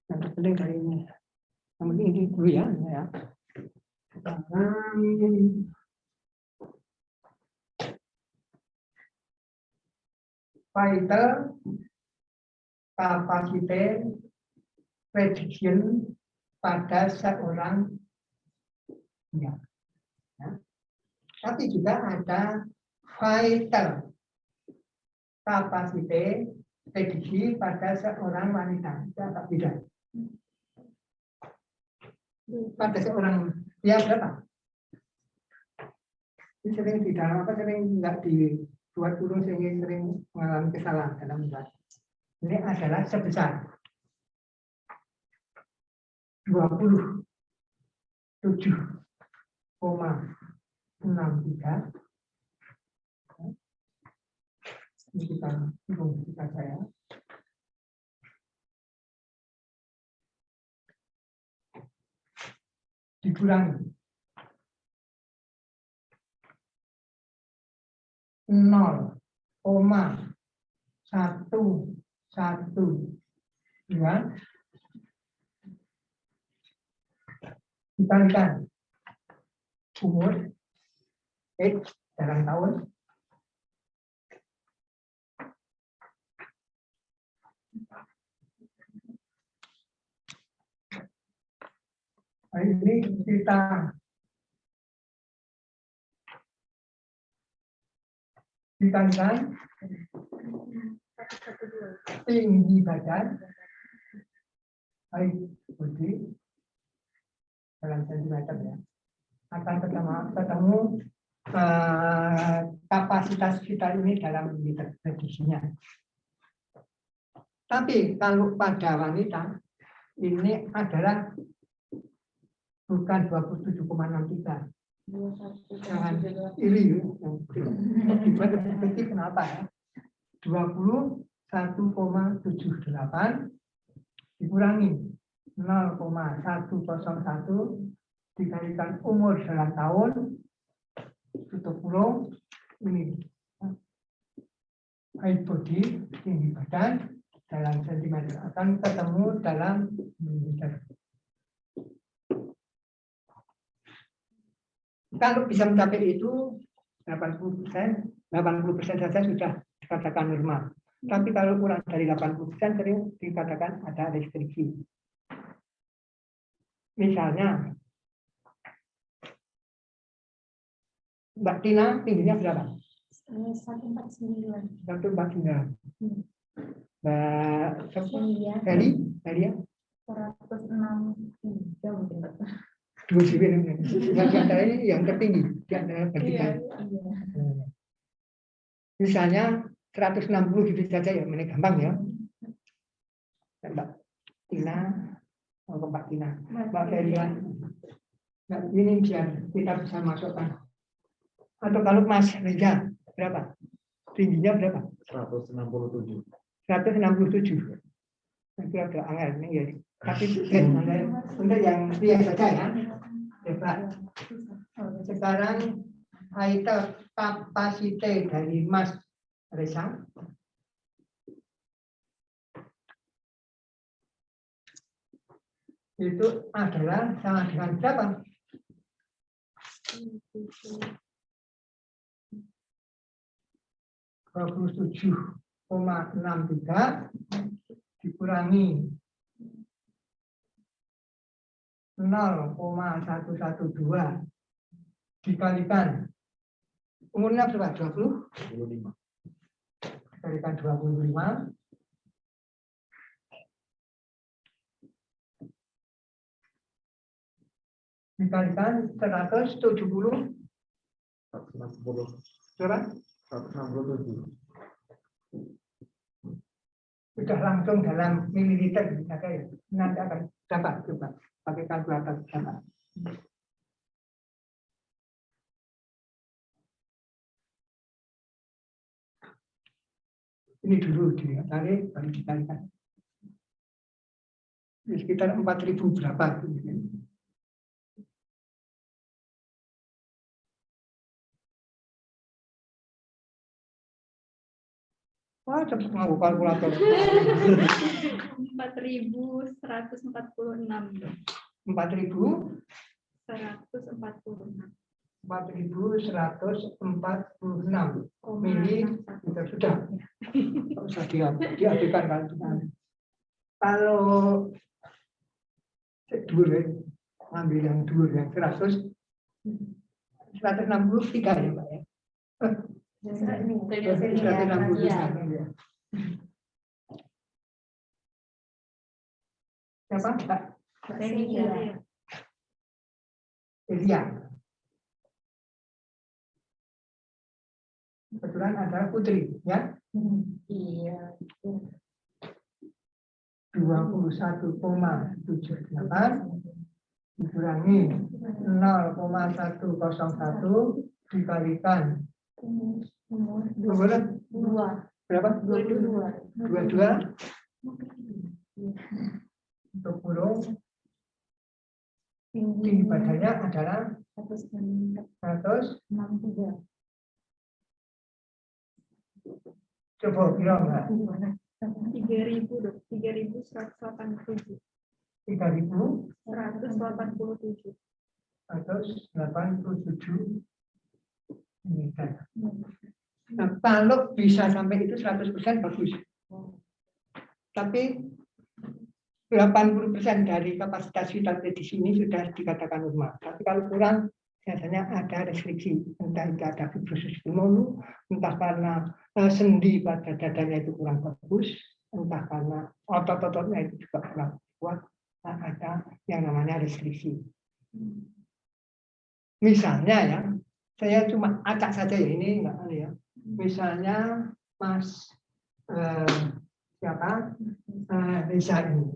Yang terpenting dari ini. Yang penting ini dulu ya. Vital capacity prediction pada seorang ya. Tapi juga ada vital capacity prediksi pada seorang wanita. Itu agak beda. Pada seorang ya berapa? Ini sering di dalam sering nggak dibuat turun sehingga sering mengalami kesalahan dalam membuat. Ini adalah sebesar 27,63 Ini kita hitung fisika saya. Dikurangi 0,112 dikalikan umur X dalam tahun ini kita dikalikan tinggi badan bodi dalam sentimeter ya, akan ketemu kapasitas kita ini dalam liter prediksinya. Tapi kalau pada wanita ini adalah bukan 27,63. Jangan iri dibuat lebih kecil, kenapa ya? 21,78 dikurangi 0,101 dikalikan umur dalam tahun tutup kurung ini height body tinggi badan dalam sentimeter akan ketemu dalam milimeter. Kalau bisa mencapai itu 80% saja sudah dikatakan normal. Tapi kalau kurang dari 80% sering dikatakan ada restriksi. Misalnya, Mbak Tina tingginya berapa? 149. 149. Mbak Heli ya? 163 mungkin. 2 cm. Yang di antara ini yang tertinggi, di antara bertiga. Misalnya 160 gitu saja ya, ini gampang ya. Mbak Tina, Mbak Tina, Mbak Feria. Nah, ini biar kita bisa masukkan. Atau kalau Mas Reza, berapa? Tingginya berapa? 167. 167. Itu agak angel ini ya. Tapi untuk yang pria saja ya. Coba. Sekarang item kapasitas dari Mas Reza. Itu adalah sama dengan berapa? 27,63 dikurangi 0,112 dikalikan umurnya berapa? 25 dikalikan 25 dikalikan 170 berapa? 167. Sudah langsung dalam mililiter bisa ya. Nanti akan dapat coba pakai kalkulator dapat. Ini dulu dia tarik baru dikalikan. Ini sekitar 4.000 berapa? Wah, cepat ngaku kalkulator. 4.146. 4.146 mili sudah. Tidak usah diadukan kan. Kalau dulu ambil yang dulu yang 163 ya Pak ya. 163 ya. Siapa Pak? Elia. Kebetulan adalah putri, ya? Iya. 21,78 dikurangi 0,101 dikalikan umur 2. berapa? 22. 22. Untuk burung tinggi badannya adalah 163. Coba kira enggak? 3.000 dok, 3.187. 3.187 187. meter. Nah, kalau bisa sampai itu 100% bagus. Tapi 80% dari kapasitas vital di sini sudah dikatakan normal. Tapi kalau kurang, biasanya ada restriksi. Entah itu ada fibrosis pulmonis, entah karena sendi pada dadanya itu kurang bagus, entah karena otot-ototnya itu juga kurang kuat, ada yang namanya restriksi. Misalnya ya, saya cuma acak saja ya, ini enggak ada ya. Misalnya Mas siapa Reza ini,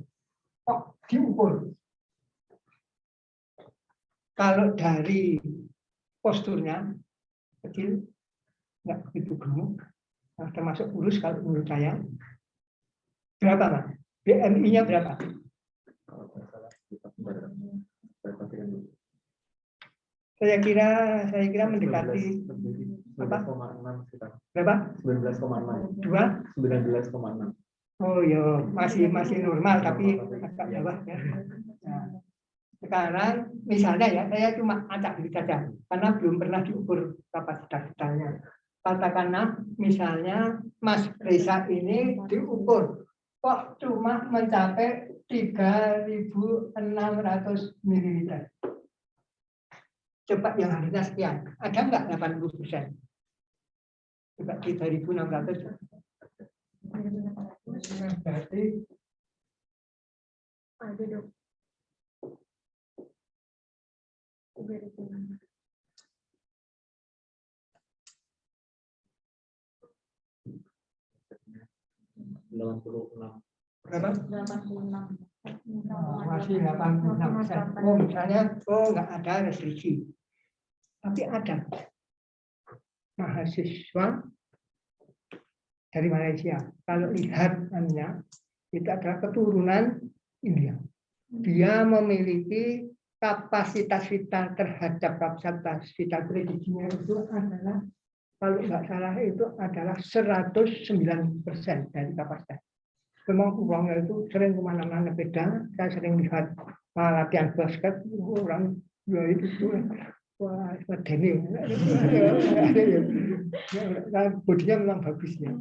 kok diukur? Kalau dari posturnya kecil, nggak begitu gemuk, termasuk kurus kalau menurut saya. Berapa Mas? BMI-nya berapa? Kalau nggak salah kita perhatikan dulu. Saya kira mendekati 19,6 sekitar. berapa? 19,6. 19,6. 19,6. Oh ya, masih normal tapi agak bawah ya. Nah, sekarang misalnya ya, saya cuma acak dulu saja karena belum pernah diukur kapasitas vitalnya. Katakanlah misalnya Mas Reza ini diukur kok cuma mencapai 3.600 ml. Coba yang harusnya sekian, ada nggak 80%? Coba 3.600. Berarti Ada dok. 3.000. berapa? 86. Masih 86%. Oh, misalnya, nggak ada restriksi. Tapi ada mahasiswa dari Malaysia. Kalau lihat namanya, itu adalah keturunan India. Dia memiliki kapasitas vital terhadap kapasitas vital prediksinya itu adalah, kalau nggak salah itu adalah 109% dari kapasitas. Memang uangnya itu sering kemana-mana beda. Saya sering lihat latihan basket, orang ya itu wah medeni, bodinya memang bagus ya.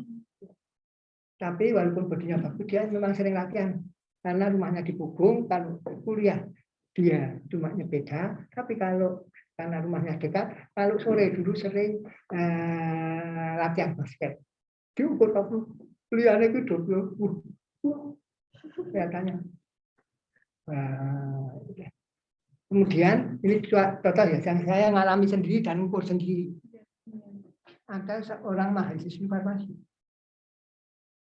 Tapi walaupun bodinya bagus, dia memang sering latihan karena rumahnya di Pugung. Kalau kuliah dia cuma nyepeda, tapi kalau karena rumahnya dekat, kalau sore dulu sering latihan basket. Diukur waktu kuliahnya itu 20, kelihatannya. Kemudian ini total ya, yang saya ngalami sendiri dan ukur sendiri. Ada seorang mahasiswi farmasi.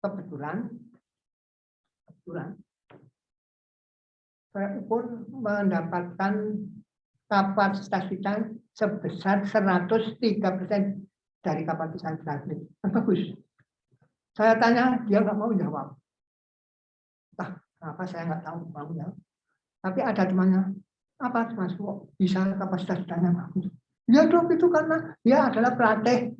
Kebetulan saya ukur mendapatkan kapasitas vital sebesar 103% dari kapasitas vital. Bagus. Saya tanya, dia nggak mau jawab. Apa saya nggak tahu mau jawab. Tapi ada temannya, apa Mas kok bisa kapasitas vitalnya bagus? Ya dok, itu karena dia adalah pelatih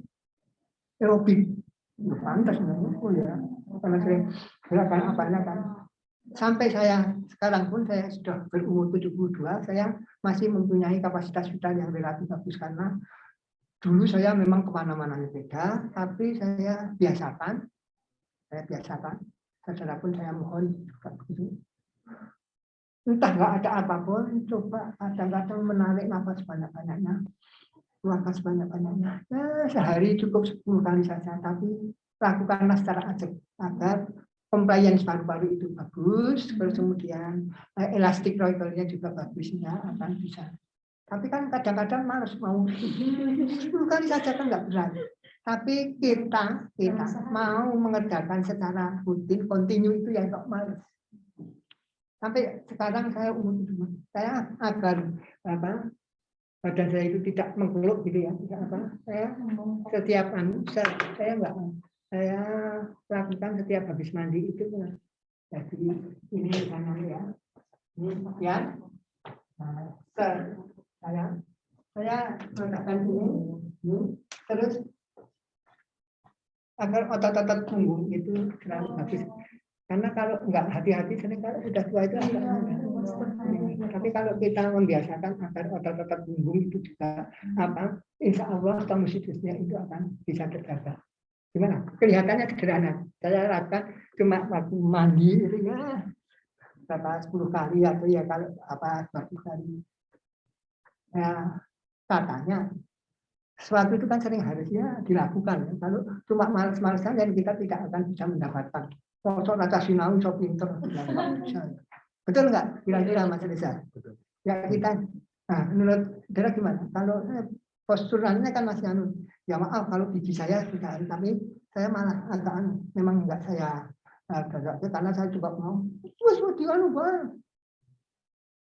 aerobik. Pantas oh ya, karena sering gerakan apanya kan. Sampai saya sekarang pun saya sudah berumur 72, saya masih mempunyai kapasitas vital yang relatif bagus karena dulu saya memang kemana-mana beda, tapi saya biasakan. Setelah pun saya mohon juga begitu. Entah nggak ada apapun, coba kadang-kadang menarik nafas banyak-banyaknya. Keluarkan sebanyak-banyaknya. Sehari cukup 10 kali saja, tapi lakukanlah secara acak agar compliance paru-paru itu bagus, terus kemudian elastik roikelnya juga bagusnya akan bisa. Tapi kan kadang-kadang malas mau 10 kali saja kan nggak berat. Tapi kita mau mengerjakan secara rutin, kontinu itu yang kok malas. Sampai sekarang saya umur 72, saya agar badan saya itu tidak menggeluk gitu ya, tidak apa, saya setiap saya enggak saya lakukan setiap habis mandi itu. Jadi ini kanan ya, ini ya. Nah, saya meletakkan ini, terus agar otot-otot punggung itu selalu habis. Karena kalau nggak hati-hati, kalau sudah tua itu agak tapi kalau kita membiasakan agar otot-otot punggung itu juga insya Allah tomosidusnya itu akan bisa terjaga. Gimana? Kelihatannya sederhana. Saya lakukan cuma waktu mandi itu ya berapa 10 kali atau ya kalau 20 kali. Nah, katanya sesuatu itu kan sering harusnya dilakukan. Kalau cuma malas-malasan dan kita tidak akan bisa mendapatkan. Sosok rasa sinau, sok pinter. Betul nggak? Kira-kira Mas Reza? Ya kita. Nah, menurut saudara gimana? Kalau posturnya kan masih ya maaf kalau gigi saya sudah, tapi saya malah agak memang enggak saya karena saya juga mau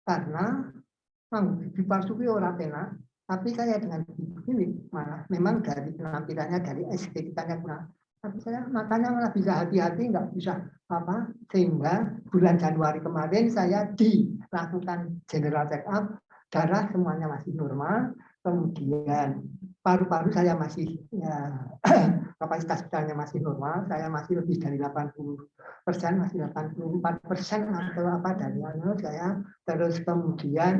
karena gigi palsu itu orang pena, tapi saya dengan ini malah memang dari penampilannya dari estetikanya kurang. Tapi saya makanya malah bisa hati-hati, nggak bisa sehingga bulan Januari kemarin saya dilakukan general check up, darah semuanya masih normal, kemudian paru-paru saya masih kapasitas vitalnya masih normal, saya masih lebih dari 80%, masih 84% atau dari saya. Terus kemudian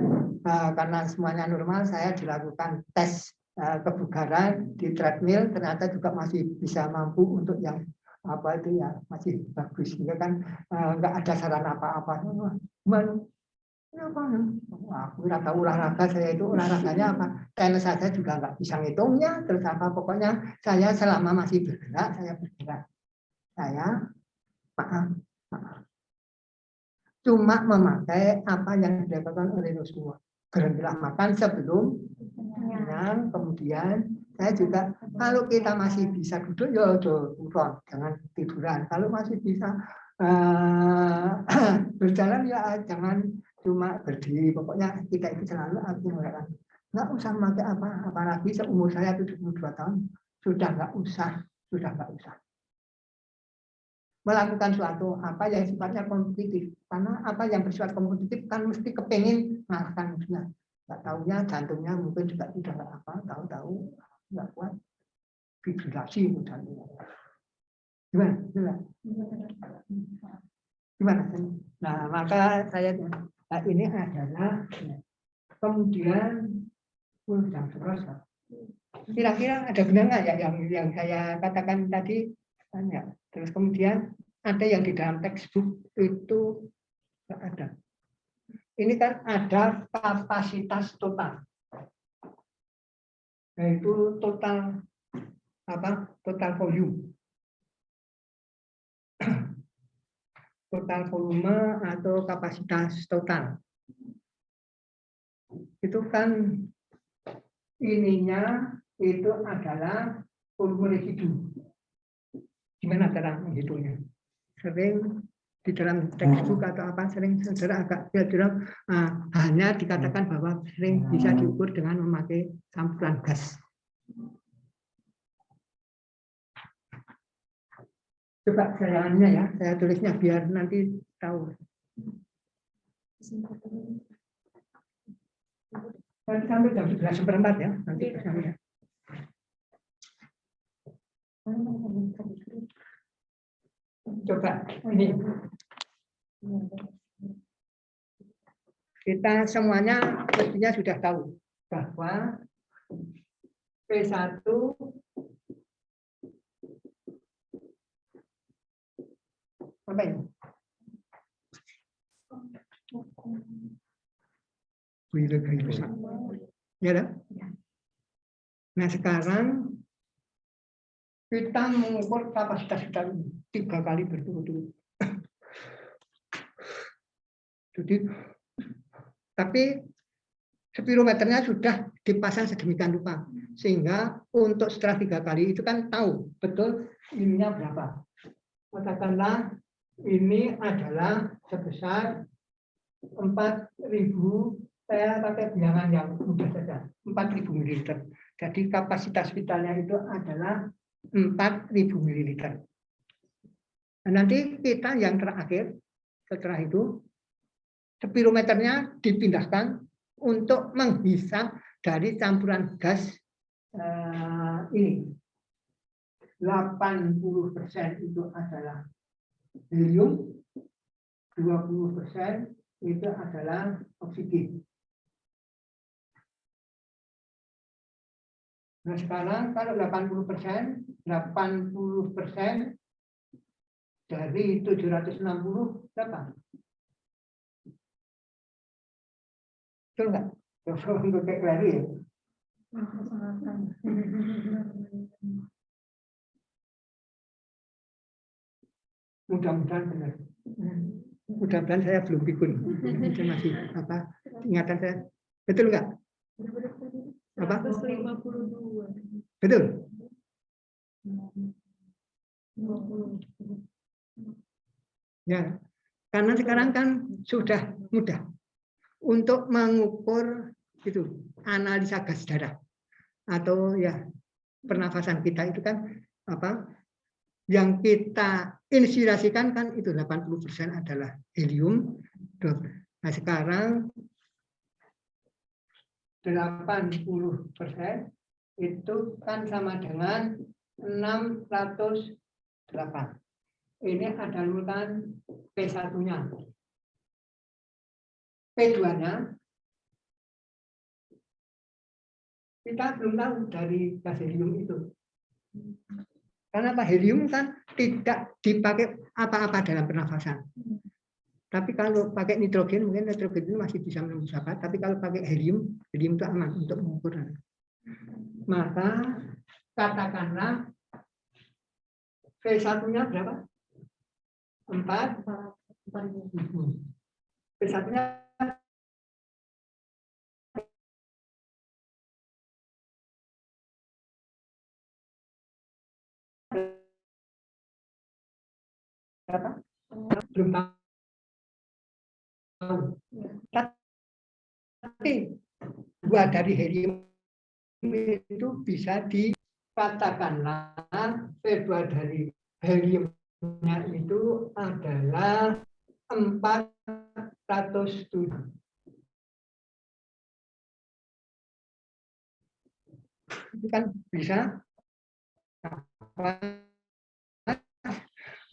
karena semuanya normal, saya dilakukan tes kebugaran di treadmill, ternyata juga masih bisa mampu untuk yang masih bagus, juga kan nggak ada saran apa-apa. Aku nggak tahu olahraga, saya itu olahraganya apa, tenis saja juga nggak bisa ngitungnya, terus pokoknya saya selama masih bergerak, saya bergerak. Saya cuma memakai apa yang dilakukan oleh Rasulullah. Berhentilah makan sebelum kenyang, kemudian saya juga kalau kita masih bisa duduk ya turun, jangan tiduran. Kalau masih bisa berjalan ya jangan cuma berdiri. Pokoknya kita itu selalu aktif. Nggak usah pakai apalagi seumur saya 72 tahun sudah nggak usah. Melakukan suatu apa yang sifatnya kompetitif, karena apa yang bersifat kompetitif kan mesti kepengin mengalahkan musuhnya. Nggak tahunya jantungnya mungkin juga tidak tahu nggak kuat, fibrillasi misalnya. Gimana? Nah, maka saya ini adalah kemudian kira-kira ada benar nggak ya yang saya katakan tadi? Tanya. Terus kemudian ada yang di dalam textbook itu nggak ada. Ini kan ada kapasitas total, yaitu total total volume, total volume atau kapasitas total. Itu kan ininya itu adalah volume residu. Gimana cara menghitungnya? Sering di dalam textbook atau sering saudara agak hanya dikatakan bahwa sering bisa diukur dengan memakai sampling gas. Coba saya tulisnya biar nanti tahu. Sampai jam 11:04 ya nanti sampai. Coba ini kita semuanya pastinya sudah tahu bahwa P1 apa ini? Ya, nah sekarang kita mengukur kapasitas vital 3 kali berturut-turut. Jadi, tapi spirometernya sudah dipasang sedemikian rupa sehingga untuk setelah 3 kali itu kan tahu betul ininya berapa. Katakanlah ini adalah sebesar 4.000, saya pakai bilangan yang mudah saja, 4.000 ml. Jadi kapasitas vitalnya itu adalah 4.000 ml. Nah, nanti kita yang terakhir setelah itu spirometernya dipindahkan untuk menghisap dari campuran gas ini. 80% itu adalah helium, 20% itu adalah oksigen. Nah sekarang kalau 80% dari 760 berapa? Betul nggak? Coba untuk kayak lari ya. Mudah-mudahan benar. Mudah-mudahan saya belum pikun. Itu masih apa? Ingatan saya. Betul nggak? Apa? 152. Betul. Ya, karena sekarang kan sudah mudah untuk mengukur itu analisa gas darah atau ya pernafasan kita itu kan apa yang kita inspirasikan kan itu 80% adalah helium. Nah sekarang 80% itu kan sama dengan 608. Ini adalah P1-nya. P2-nya kita belum tahu dari gas helium itu. Karena Pak helium kan tidak dipakai apa-apa dalam pernafasan. Tapi kalau pakai nitrogen, mungkin nitrogen itu masih bisa menembus apa. Tapi kalau pakai helium, helium itu aman untuk mengukur. Maka katakanlah V1-nya berapa? 4. V1-nya berapa? Belum tahu. Tapi buat dari helium itu bisa dikatakanlah V2 dari heliumnya itu adalah 407. Itu kan bisa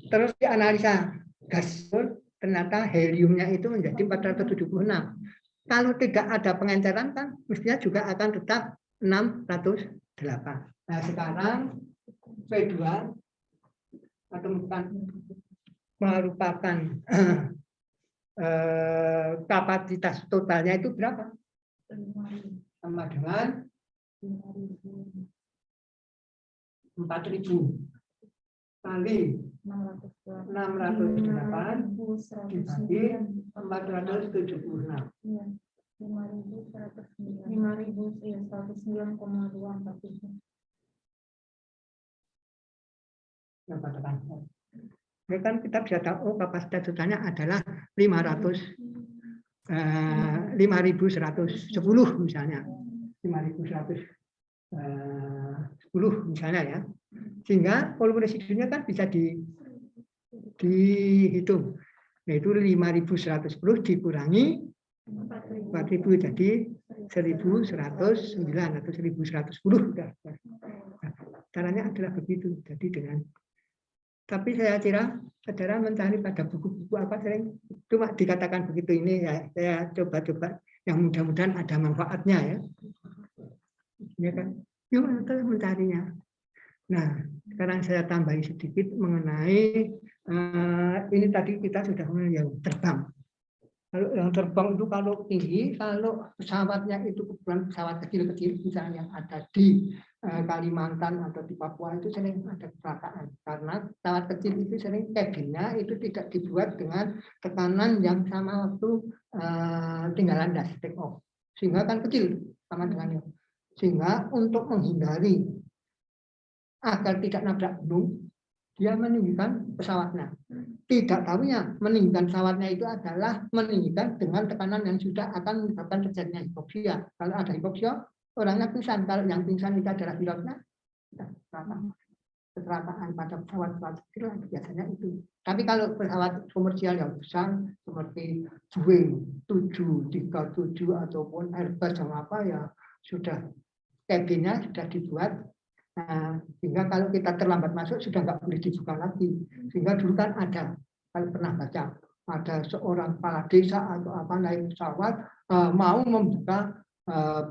terus dianalisa gas ternyata heliumnya itu menjadi 476. Kalau tidak ada pengenceran kan mestinya juga akan tetap 608. Nah sekarang V2 atau merupakan kapasitas totalnya itu berapa? Sama dengan 4.000 kali 608 dibagi 476. 5.109,247. Ya kan kita bisa tahu oh, kapasitas totalnya adalah 5.110 misalnya. 5.110 misalnya ya. Sehingga volume residunya kan bisa dihitung. Yaitu 5.110 dikurangi 4.000 jadi 1.109 atau 1.110. Caranya adalah begitu. Jadi dengan tapi saya kira saudara mencari pada buku-buku apa sering cuma dikatakan begitu ini ya saya coba-coba yang mudah-mudahan ada manfaatnya ya. Ya kan? Yuk kita mencarinya. Nah, sekarang saya tambahi sedikit mengenai ini tadi kita sudah yang terbang. Kalau yang terbang itu kalau tinggi, kalau pesawatnya itu kebetulan pesawat kecil-kecil misalnya ada di Kalimantan atau di Papua itu sering ada kecelakaan karena pesawat kecil itu sering kabinnya itu tidak dibuat dengan tekanan yang sama waktu tinggal landas take off sehingga kan kecil sama dengannya sehingga untuk menghindari agar tidak nabrak gunung dia meninggikan pesawatnya. Tidak tahunya meninggikan pesawatnya itu adalah meninggikan dengan tekanan yang sudah akan menyebabkan terjadinya hipoksia. Kalau ada hipoksia, orangnya pingsan. Kalau yang pingsan itu adalah pilotnya, kecelakaan pada pesawat kecil biasanya itu. Tapi kalau pesawat komersial yang besar seperti Boeing 737 ataupun Airbus yang apa ya sudah kabinnya sudah dibuat. Nah, sehingga kalau kita terlambat masuk sudah nggak boleh dibuka lagi. Sehingga dulu kan ada, kalau pernah baca, ada seorang kepala desa atau apa naik pesawat mau membuka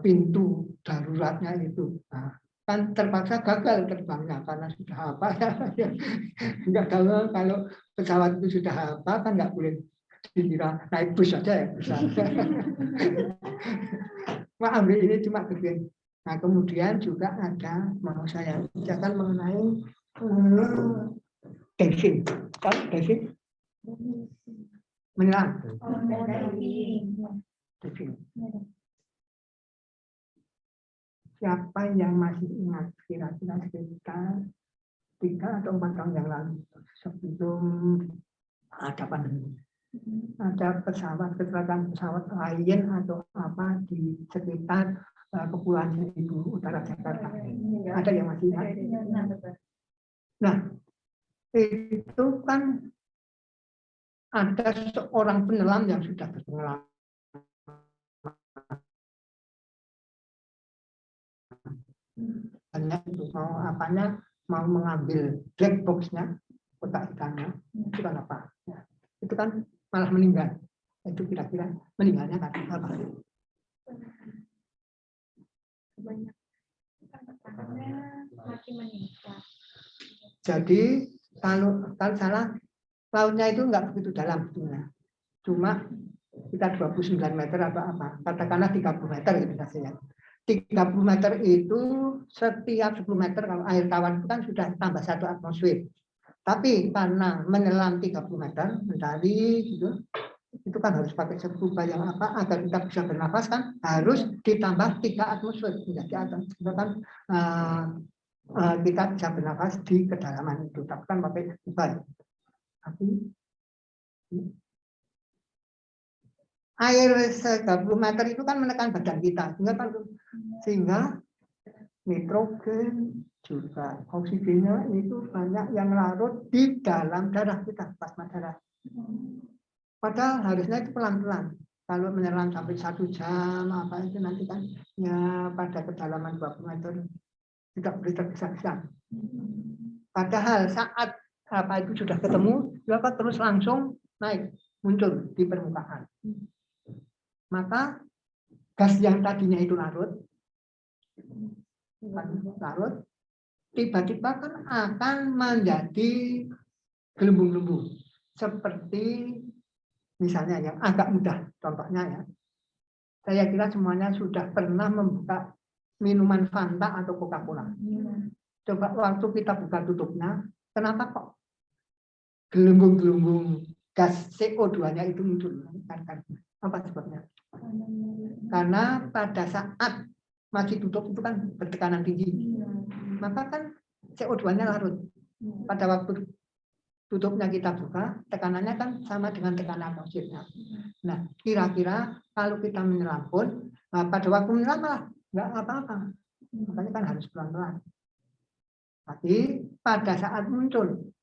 pintu daruratnya itu. Nah, kan terpaksa gagal terbangnya karena sudah apa ya nggak tahu kalau pesawat itu sudah apa kan nggak boleh dikira naik bus saja ya bisa. Wah, ambil ini cuma bagian. Nah, kemudian juga ada mau saya bicarakan mengenai diving. Kalau diving menyelam. Diving. Siapa yang masih ingat kira-kira sekitar 3 atau 4 tahun yang lalu sebelum ada pandemi? Ada kecelakaan pesawat Lion atau apa di sekitar Kepulauan Seribu Utara Jakarta. Ada yang masih ingat? Nah, itu kan ada seorang penyelam yang sudah berpengalaman. Hanya itu mau mengambil black box-nya, kotak ikannya, itu kan apa? Ya, itu kan malah meninggal. Itu kira-kira meninggalnya karena apa? Jadi kalau salah lautnya itu enggak begitu dalam sebetulnya. Cuma kita 29 meter atau apa, katakanlah 30 meter gitu hasilnya. 30 meter itu setiap 10 meter kalau air tawar itu kan sudah tambah 1 atmosfer. Tapi karena menyelam 30 meter, mencari gitu, itu kan harus pakai scuba yang apa agar kita bisa bernafas kan harus ditambah 3 atmosfer menjadi atas. Kan kita bisa bernafas di kedalaman itu, tapi kan pakai scuba. Tapi air 30 meter itu kan menekan badan kita, sehingga nitrogen juga oksigennya itu banyak yang larut di dalam darah kita, plasma darah. Padahal harusnya itu pelan-pelan. Kalau menyelam sampai 1 jam apa itu nanti kan ya pada kedalaman 20 meter tidak boleh tergesa-gesa. Padahal saat apa itu sudah ketemu, dapat terus langsung naik muncul di permukaan. Maka gas yang tadinya itu larut, tiba-tiba kan akan menjadi gelembung-gelembung seperti misalnya yang agak mudah contohnya ya, saya kira semuanya sudah pernah membuka minuman Fanta atau Coca-Cola. Coba waktu kita buka tutupnya, kenapa kok gelembung-gelembung gas CO2-nya itu muncul? Apa sebabnya? Karena pada saat masih tutup itu kan bertekanan tinggi, maka kan CO2-nya larut. Pada waktu tutupnya kita buka, tekanannya kan sama dengan tekanan atmosfernya. Nah, kira-kira kalau kita menyelam pun, pada waktu menyelam malah nggak apa-apa. Makanya kan harus pelan-pelan. Tapi pada saat muncul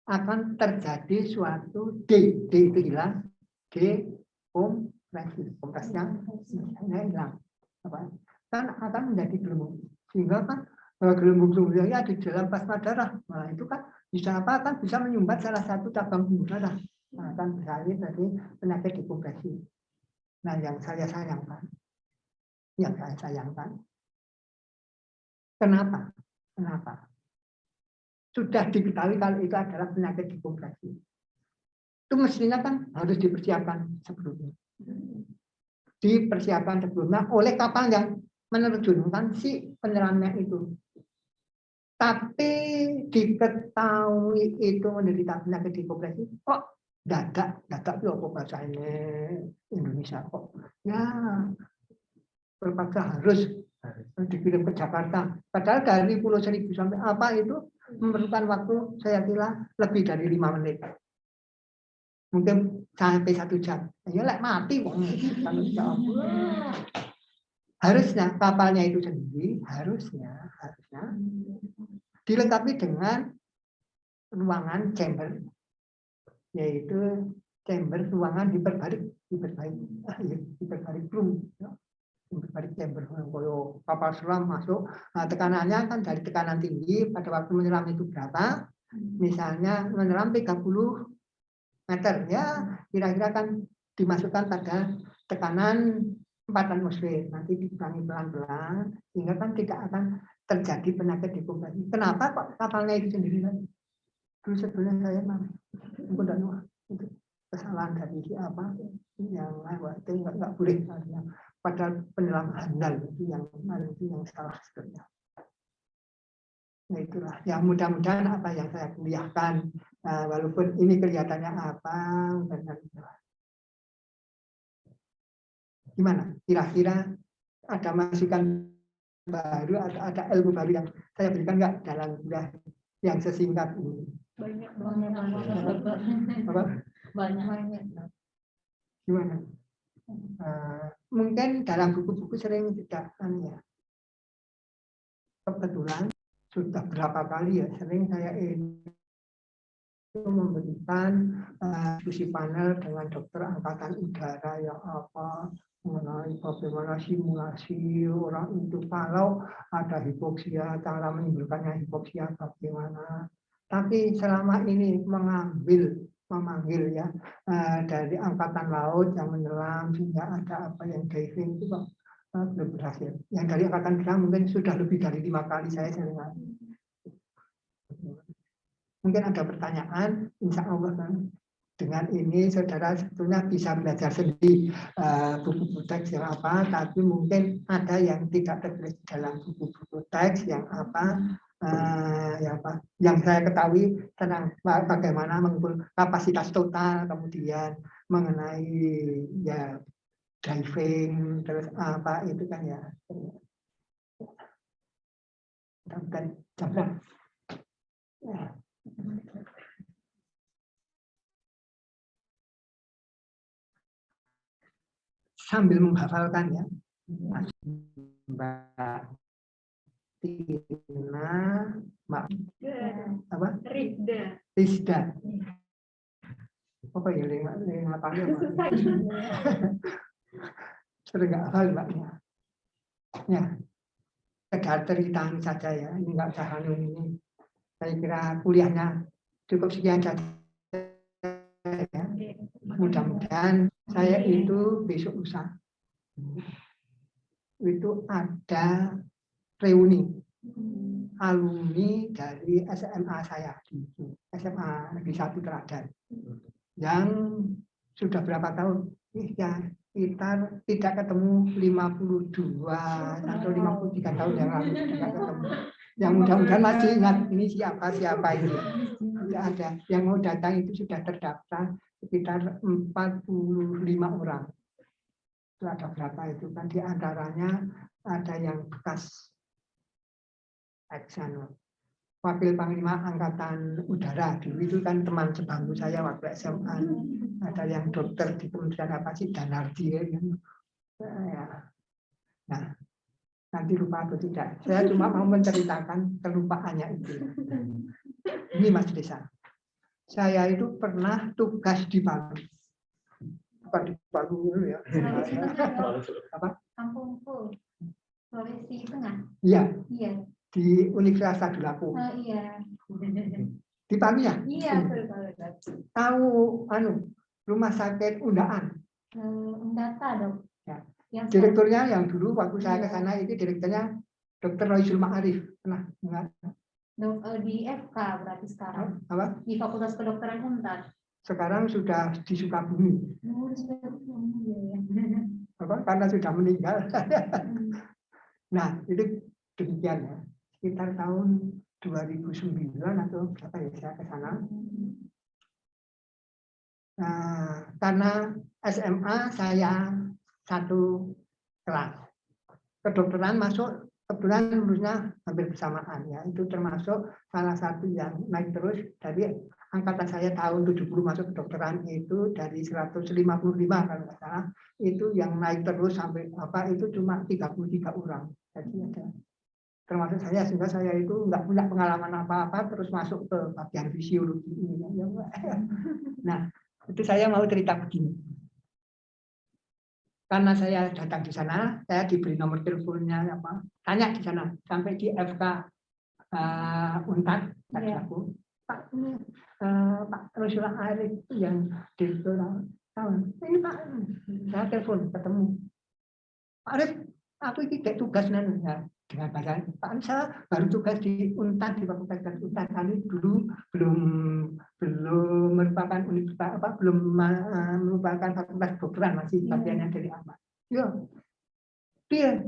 akan terjadi suatu D itu hilang, kompresnya hilang. Kan akan menjadi gelembung. Sehingga kan gelembung-gelembungnya di dalam plasma darah. Nah, itu kan bisa apa kan bisa menyumbat salah satu cabang pembuluh darah. Nah, kan beralih dari penyakit dekompresi. Nah, yang saya sayangkan, kenapa? Sudah diketahui kalau itu adalah penyakit dekompresi. Itu mestinya kan harus dipersiapkan sebelumnya. Dipersiapkan sebelumnya oleh kapal yang menerjunkan si penyelamnya itu. Tapi diketahui itu menderita penyakit dekompresi, kok dadak itu apa bahasanya Indonesia kok? Ya, terpaksa harus dikirim ke Jakarta. Padahal dari Pulau Seribu sampai apa itu memerlukan waktu saya kira lebih dari 5 menit. Mungkin sampai 1 jam. Ya lek mati kok. Harusnya kapalnya itu sendiri harusnya dilengkapi dengan ruangan chamber, yaitu chamber ruangan hiperbaric room, hiperbaric chamber, kalau kapal selam masuk, nah, tekanannya kan dari tekanan tinggi pada waktu menyelam itu berapa, misalnya menyelam 30 meter, ya kira-kira kan dimasukkan pada tekanan 4 atmosfer, nanti dikurangi pelan-pelan, sehingga kan tidak akan terjadi penyakit dekompresi. Kenapa kok kapalnya itu sendiri? Dulu sebelumnya saya itu kesalahan dari siapa yang itu nggak boleh, padahal penyelam handal itu yang salah sebetulnya. Nah itulah, ya mudah-mudahan apa yang saya kuliahkan, walaupun ini kelihatannya apa, benar. Gimana? Kira-kira ada masukan baru atau ada ilmu baru yang saya berikan nggak dalam kuliah yang sesingkat ini? Banyak Apa? Banyak. Gimana? Mungkin dalam buku-buku sering tidak ya. Kebetulan sudah berapa kali ya sering saya memberikan diskusi panel dengan dokter angkatan udara yang apa mengenai bagaimana simulasi orang itu kalau ada hipoksia, cara menimbulkannya hipoksia bagaimana. Tapi selama ini memanggil ya dari angkatan laut yang menyelam sehingga ada apa yang diving itu belum berhasil. Yang dari angkatan darat mungkin sudah lebih dari 5 kali saya sering. Mungkin ada pertanyaan, insya Allah kan. Dengan ini saudara sebetulnya bisa belajar sendiri buku-buku teks yang apa, tapi mungkin ada yang tidak tertulis dalam buku-buku teks yang apa, yang saya ketahui tentang bagaimana mengukur kapasitas total, kemudian mengenai ya diving, terus apa itu kan ya. Bukan jawab. Ya. Sambil menghafalkan ya, Mbak Tina, Mbak apa? Rizda. Apa ya yang lapangnya? Sering nggak hafal Mbaknya. Ya, sekedar ceritaan saja ya, ini nggak usah ini. Saya kira kuliahnya cukup sekian saja. Ya. Mudah-mudahan saya itu besok lusa itu ada reuni alumni dari SMA saya di SMA Negeri 1 Teladan yang sudah berapa tahun ya kita tidak ketemu 52 atau 53 tahun yang lalu tidak ketemu. Yang mudah-mudahan masih ingat ini siapa ini. Tidak ada yang mau datang itu sudah terdaftar sekitar 45 orang. Itu ada berapa itu kan di antaranya ada yang bekas Wakil Panglima Angkatan Udara dulu itu kan teman sebangku saya waktu SMA. Ada yang dokter di Kementerian apa sih Danardi ya. Nah, nanti lupa atau tidak. Saya cuma mau menceritakan kelupaannya itu. Ini Mas Desa. Saya itu pernah tugas di Palu. Bukan di Palu ya. Apa? Kampungku. Sulawesi Tengah. Iya. Iya. Di Universitas Tadulako. Oh iya. Di Palu ya? Iya, Tahu rumah sakit Undaan? Undata, Dok. Ya. Yang Direkturnya yang dulu waktu saya ke sana itu direkturnya Dr. Roysul Ma'arif. Pernah enggak? Di FK berarti sekarang. Apa? Di Fakultas Kedokteran Untar. Sekarang sudah di Sukabumi. Apa? Karena sudah meninggal. Nah, itu demikian ya. Sekitar tahun 2009 atau berapa ya saya ke sana. Nah, karena SMA saya satu kelas. Kedokteran masuk kebetulan lulusnya hampir bersamaan ya. Itu termasuk salah satu yang naik terus dari angkatan saya tahun 70 masuk kedokteran itu dari 155 kalau nggak salah. Itu yang naik terus sampai apa itu cuma 33 orang. Jadi ada termasuk saya, sehingga saya itu nggak punya pengalaman apa-apa terus masuk ke bagian fisiologi ini. Nah, itu saya mau cerita begini. Karena saya datang di sana, saya diberi nomor teleponnya apa, tanya di sana sampai di FK Unpad, aku, Pak ini Pak Rasulullah Arif yang direktur tahun ini Pak, saya telepon ketemu Pak Arif, aku ini kayak tugas ya, dengan bahasa Pak saya baru tugas di Unpad, di Fakultas Unpad, kali dulu belum merupakan universitas apa, belum merupakan fakultas kedokteran, masih bagiannya dari apa. Ya, dia,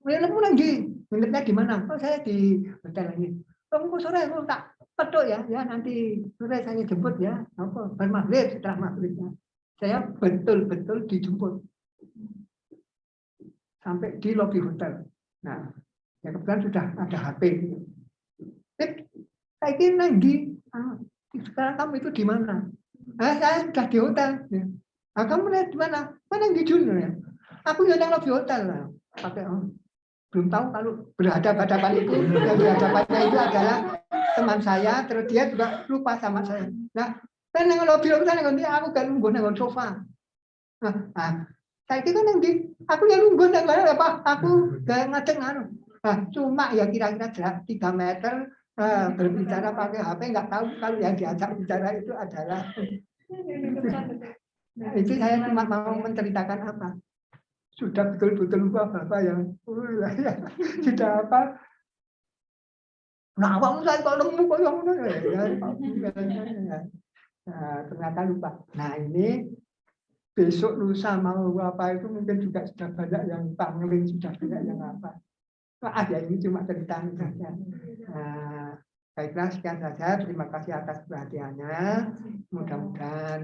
kamu lagi, minatnya di mana? Oh, saya di hotel ini. Kamu sore aku tak petuk ya, nanti sore saya jemput ya. Apa? Bermaghrib, setelah maghribnya. Saya betul-betul dijemput sampai di lobi hotel. Nah, ya kebetulan sudah ada HP. Saya kira lagi, sekarang kamu itu di mana? Saya sudah di hotel. Nah, kamu lihat di mana? Mana yang di Jun ya? Aku yang lobi hotel lah. Pakai belum tahu kalau berhadapan itu, yang berhadapannya itu adalah teman saya, terus dia juga lupa sama saya. Nah, kan yang lobi hotel nanti aku gak nunggu nang sofa. Nah, saya itu kan yang di, aku yang nunggu nang apa? Aku gak ngadeng anu. Nah, cuma ya kira-kira jarak 3 meter berbicara pakai HP, nggak tahu kalau yang diajak bicara itu adalah. Itu saya cuma mau menceritakan apa. Sudah betul-betul lupa bapak yang sudah apa? Nah, awakmu saya kok nemu kok yang ternyata lupa. Nah, ini besok lusa mau apa itu mungkin juga sudah banyak yang pangling, sudah banyak yang apa. Maaf ya, ini cuma cerita saja. Baiklah, sekian saja. Terima kasih atas perhatiannya. Mudah-mudahan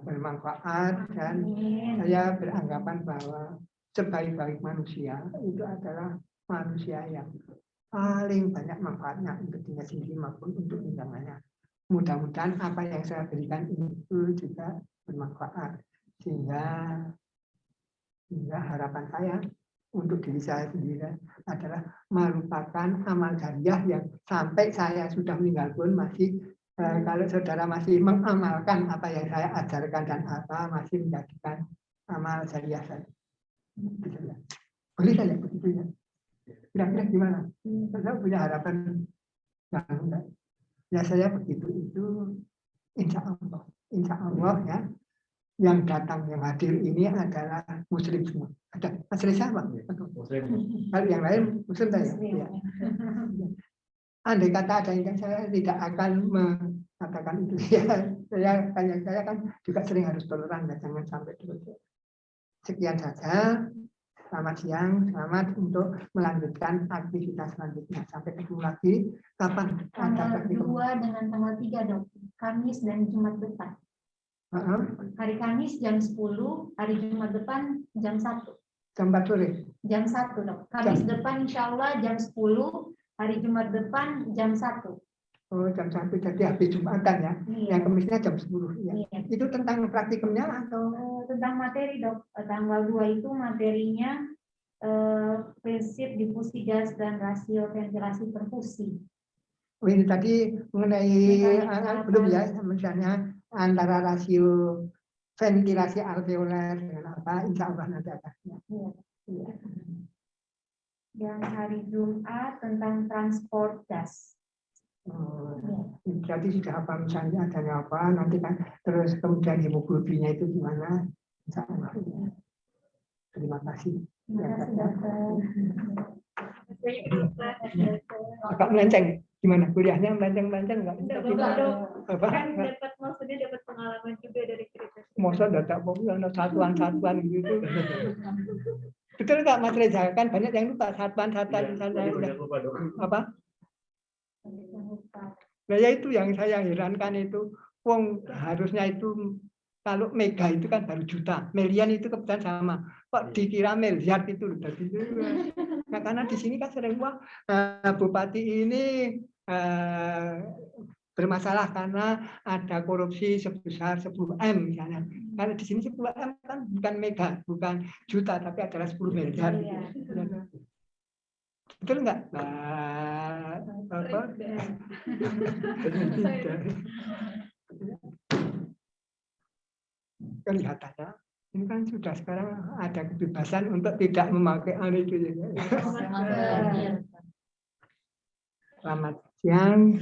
bermanfaat, dan saya beranggapan bahwa sebaik-baik manusia itu adalah manusia yang paling banyak manfaatnya untuk dirinya sendiri maupun untuk lingkungannya. Mudah-mudahan apa yang saya berikan itu juga bermanfaat, sehingga harapan saya untuk diri saya sendiri adalah merupakan amal jariah yang sampai saya sudah meninggal pun masih, kalau saudara masih mengamalkan apa yang saya ajarkan dan apa, masih menjadikan amal jariah saya. Boleh saja begitu ya. Kira-kira gimana? Saya punya harapan enggak. Ya saya begitu itu, insya Allah ya. Yang datang, yang hadir ini adalah Muslim semua. Ada asli sama. Kalau yang lain Muslim saja. Ya. Andai kata ada yang saya tidak akan mengatakan itu. Ya, saya kan juga sering harus toleran, ya, jangan sampai terus. Sekian saja. Selamat siang, selamat untuk melanjutkan aktivitas selanjutnya. Sampai ketemu lagi. Kapan? Tanggal 2 dengan tanggal 3, Dok. Kamis dan Jumat depan. Hari Kamis jam 10, hari Jumat depan jam 1. Jam 4 sore? Jam 1, Dok. Kamis depan insya Allah jam 10, hari Jumat depan jam 1. Oh, jam 1, jadi habis Jumatan ya? Iya. Yang Kamisnya jam 10. Ya. Iya. Itu tentang praktikumnya atau? Tentang materi, Dok. Tanggal 2 itu materinya prinsip difusi gas dan rasio ventilasi perfusi. Oh, ini tadi mengenai belum ya, misalnya antara rasio ventilasi alveoler dengan apa, insya Allah nanti atasnya. Iya. Yang hari Jumat tentang transport gas. Oh, jadi sudah apa misalnya adanya apa, nanti kan terus kemudian hemoglobinnya itu gimana, insya Allah. Terima kasih. Agak melenceng. Gimana kuliahnya, melenceng nggak? Kan dapat, maksudnya dapat pengalaman juga dari cerita. Maksudnya dapat satuan-satuan gitu. Betul nggak Mas Reza? Kan banyak yang lupa satuan apa? Nah, ya itu yang saya herankan itu. Wong harusnya itu kalau mega itu kan baru juta, milian itu kebetulan sama. Kok dikira miliar itu loh. Nah, karena di sini kan sering bupati ini bermasalah karena ada korupsi sebesar 10 M misalnya. Karena di sini 10 M kan bukan mega, bukan juta, tapi adalah 10 miliar. Betul nggak, Mbak? Apa? Tidak. Kelihatannya ini kan sudah sekarang ada kebebasan untuk tidak memakai hal itu. Selamat siang.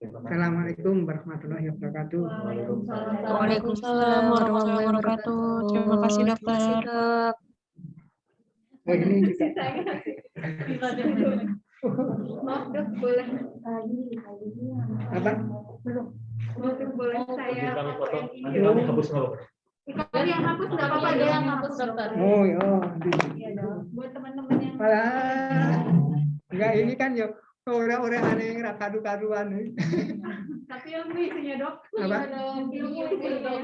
Assalamualaikum warahmatullahi wabarakatuh. Waalaikumsalam warahmatullahi wabarakatuh. Terima kasih dokter. Oh, ini juga. Maaf dok, boleh Apa? boleh saya Kami foto, fotoin nanti ini. kami hapus nggak apa-apa. Kalau yang hapus nggak apa-apa, dia yang hapus dokter. Oh, ya. Iya dok. Buat teman-teman yang Malah, enggak ini kan ya orang-orang aneh yang kadu-kaduan. tapi yang isinya dok. Apa? Ada videonya dok.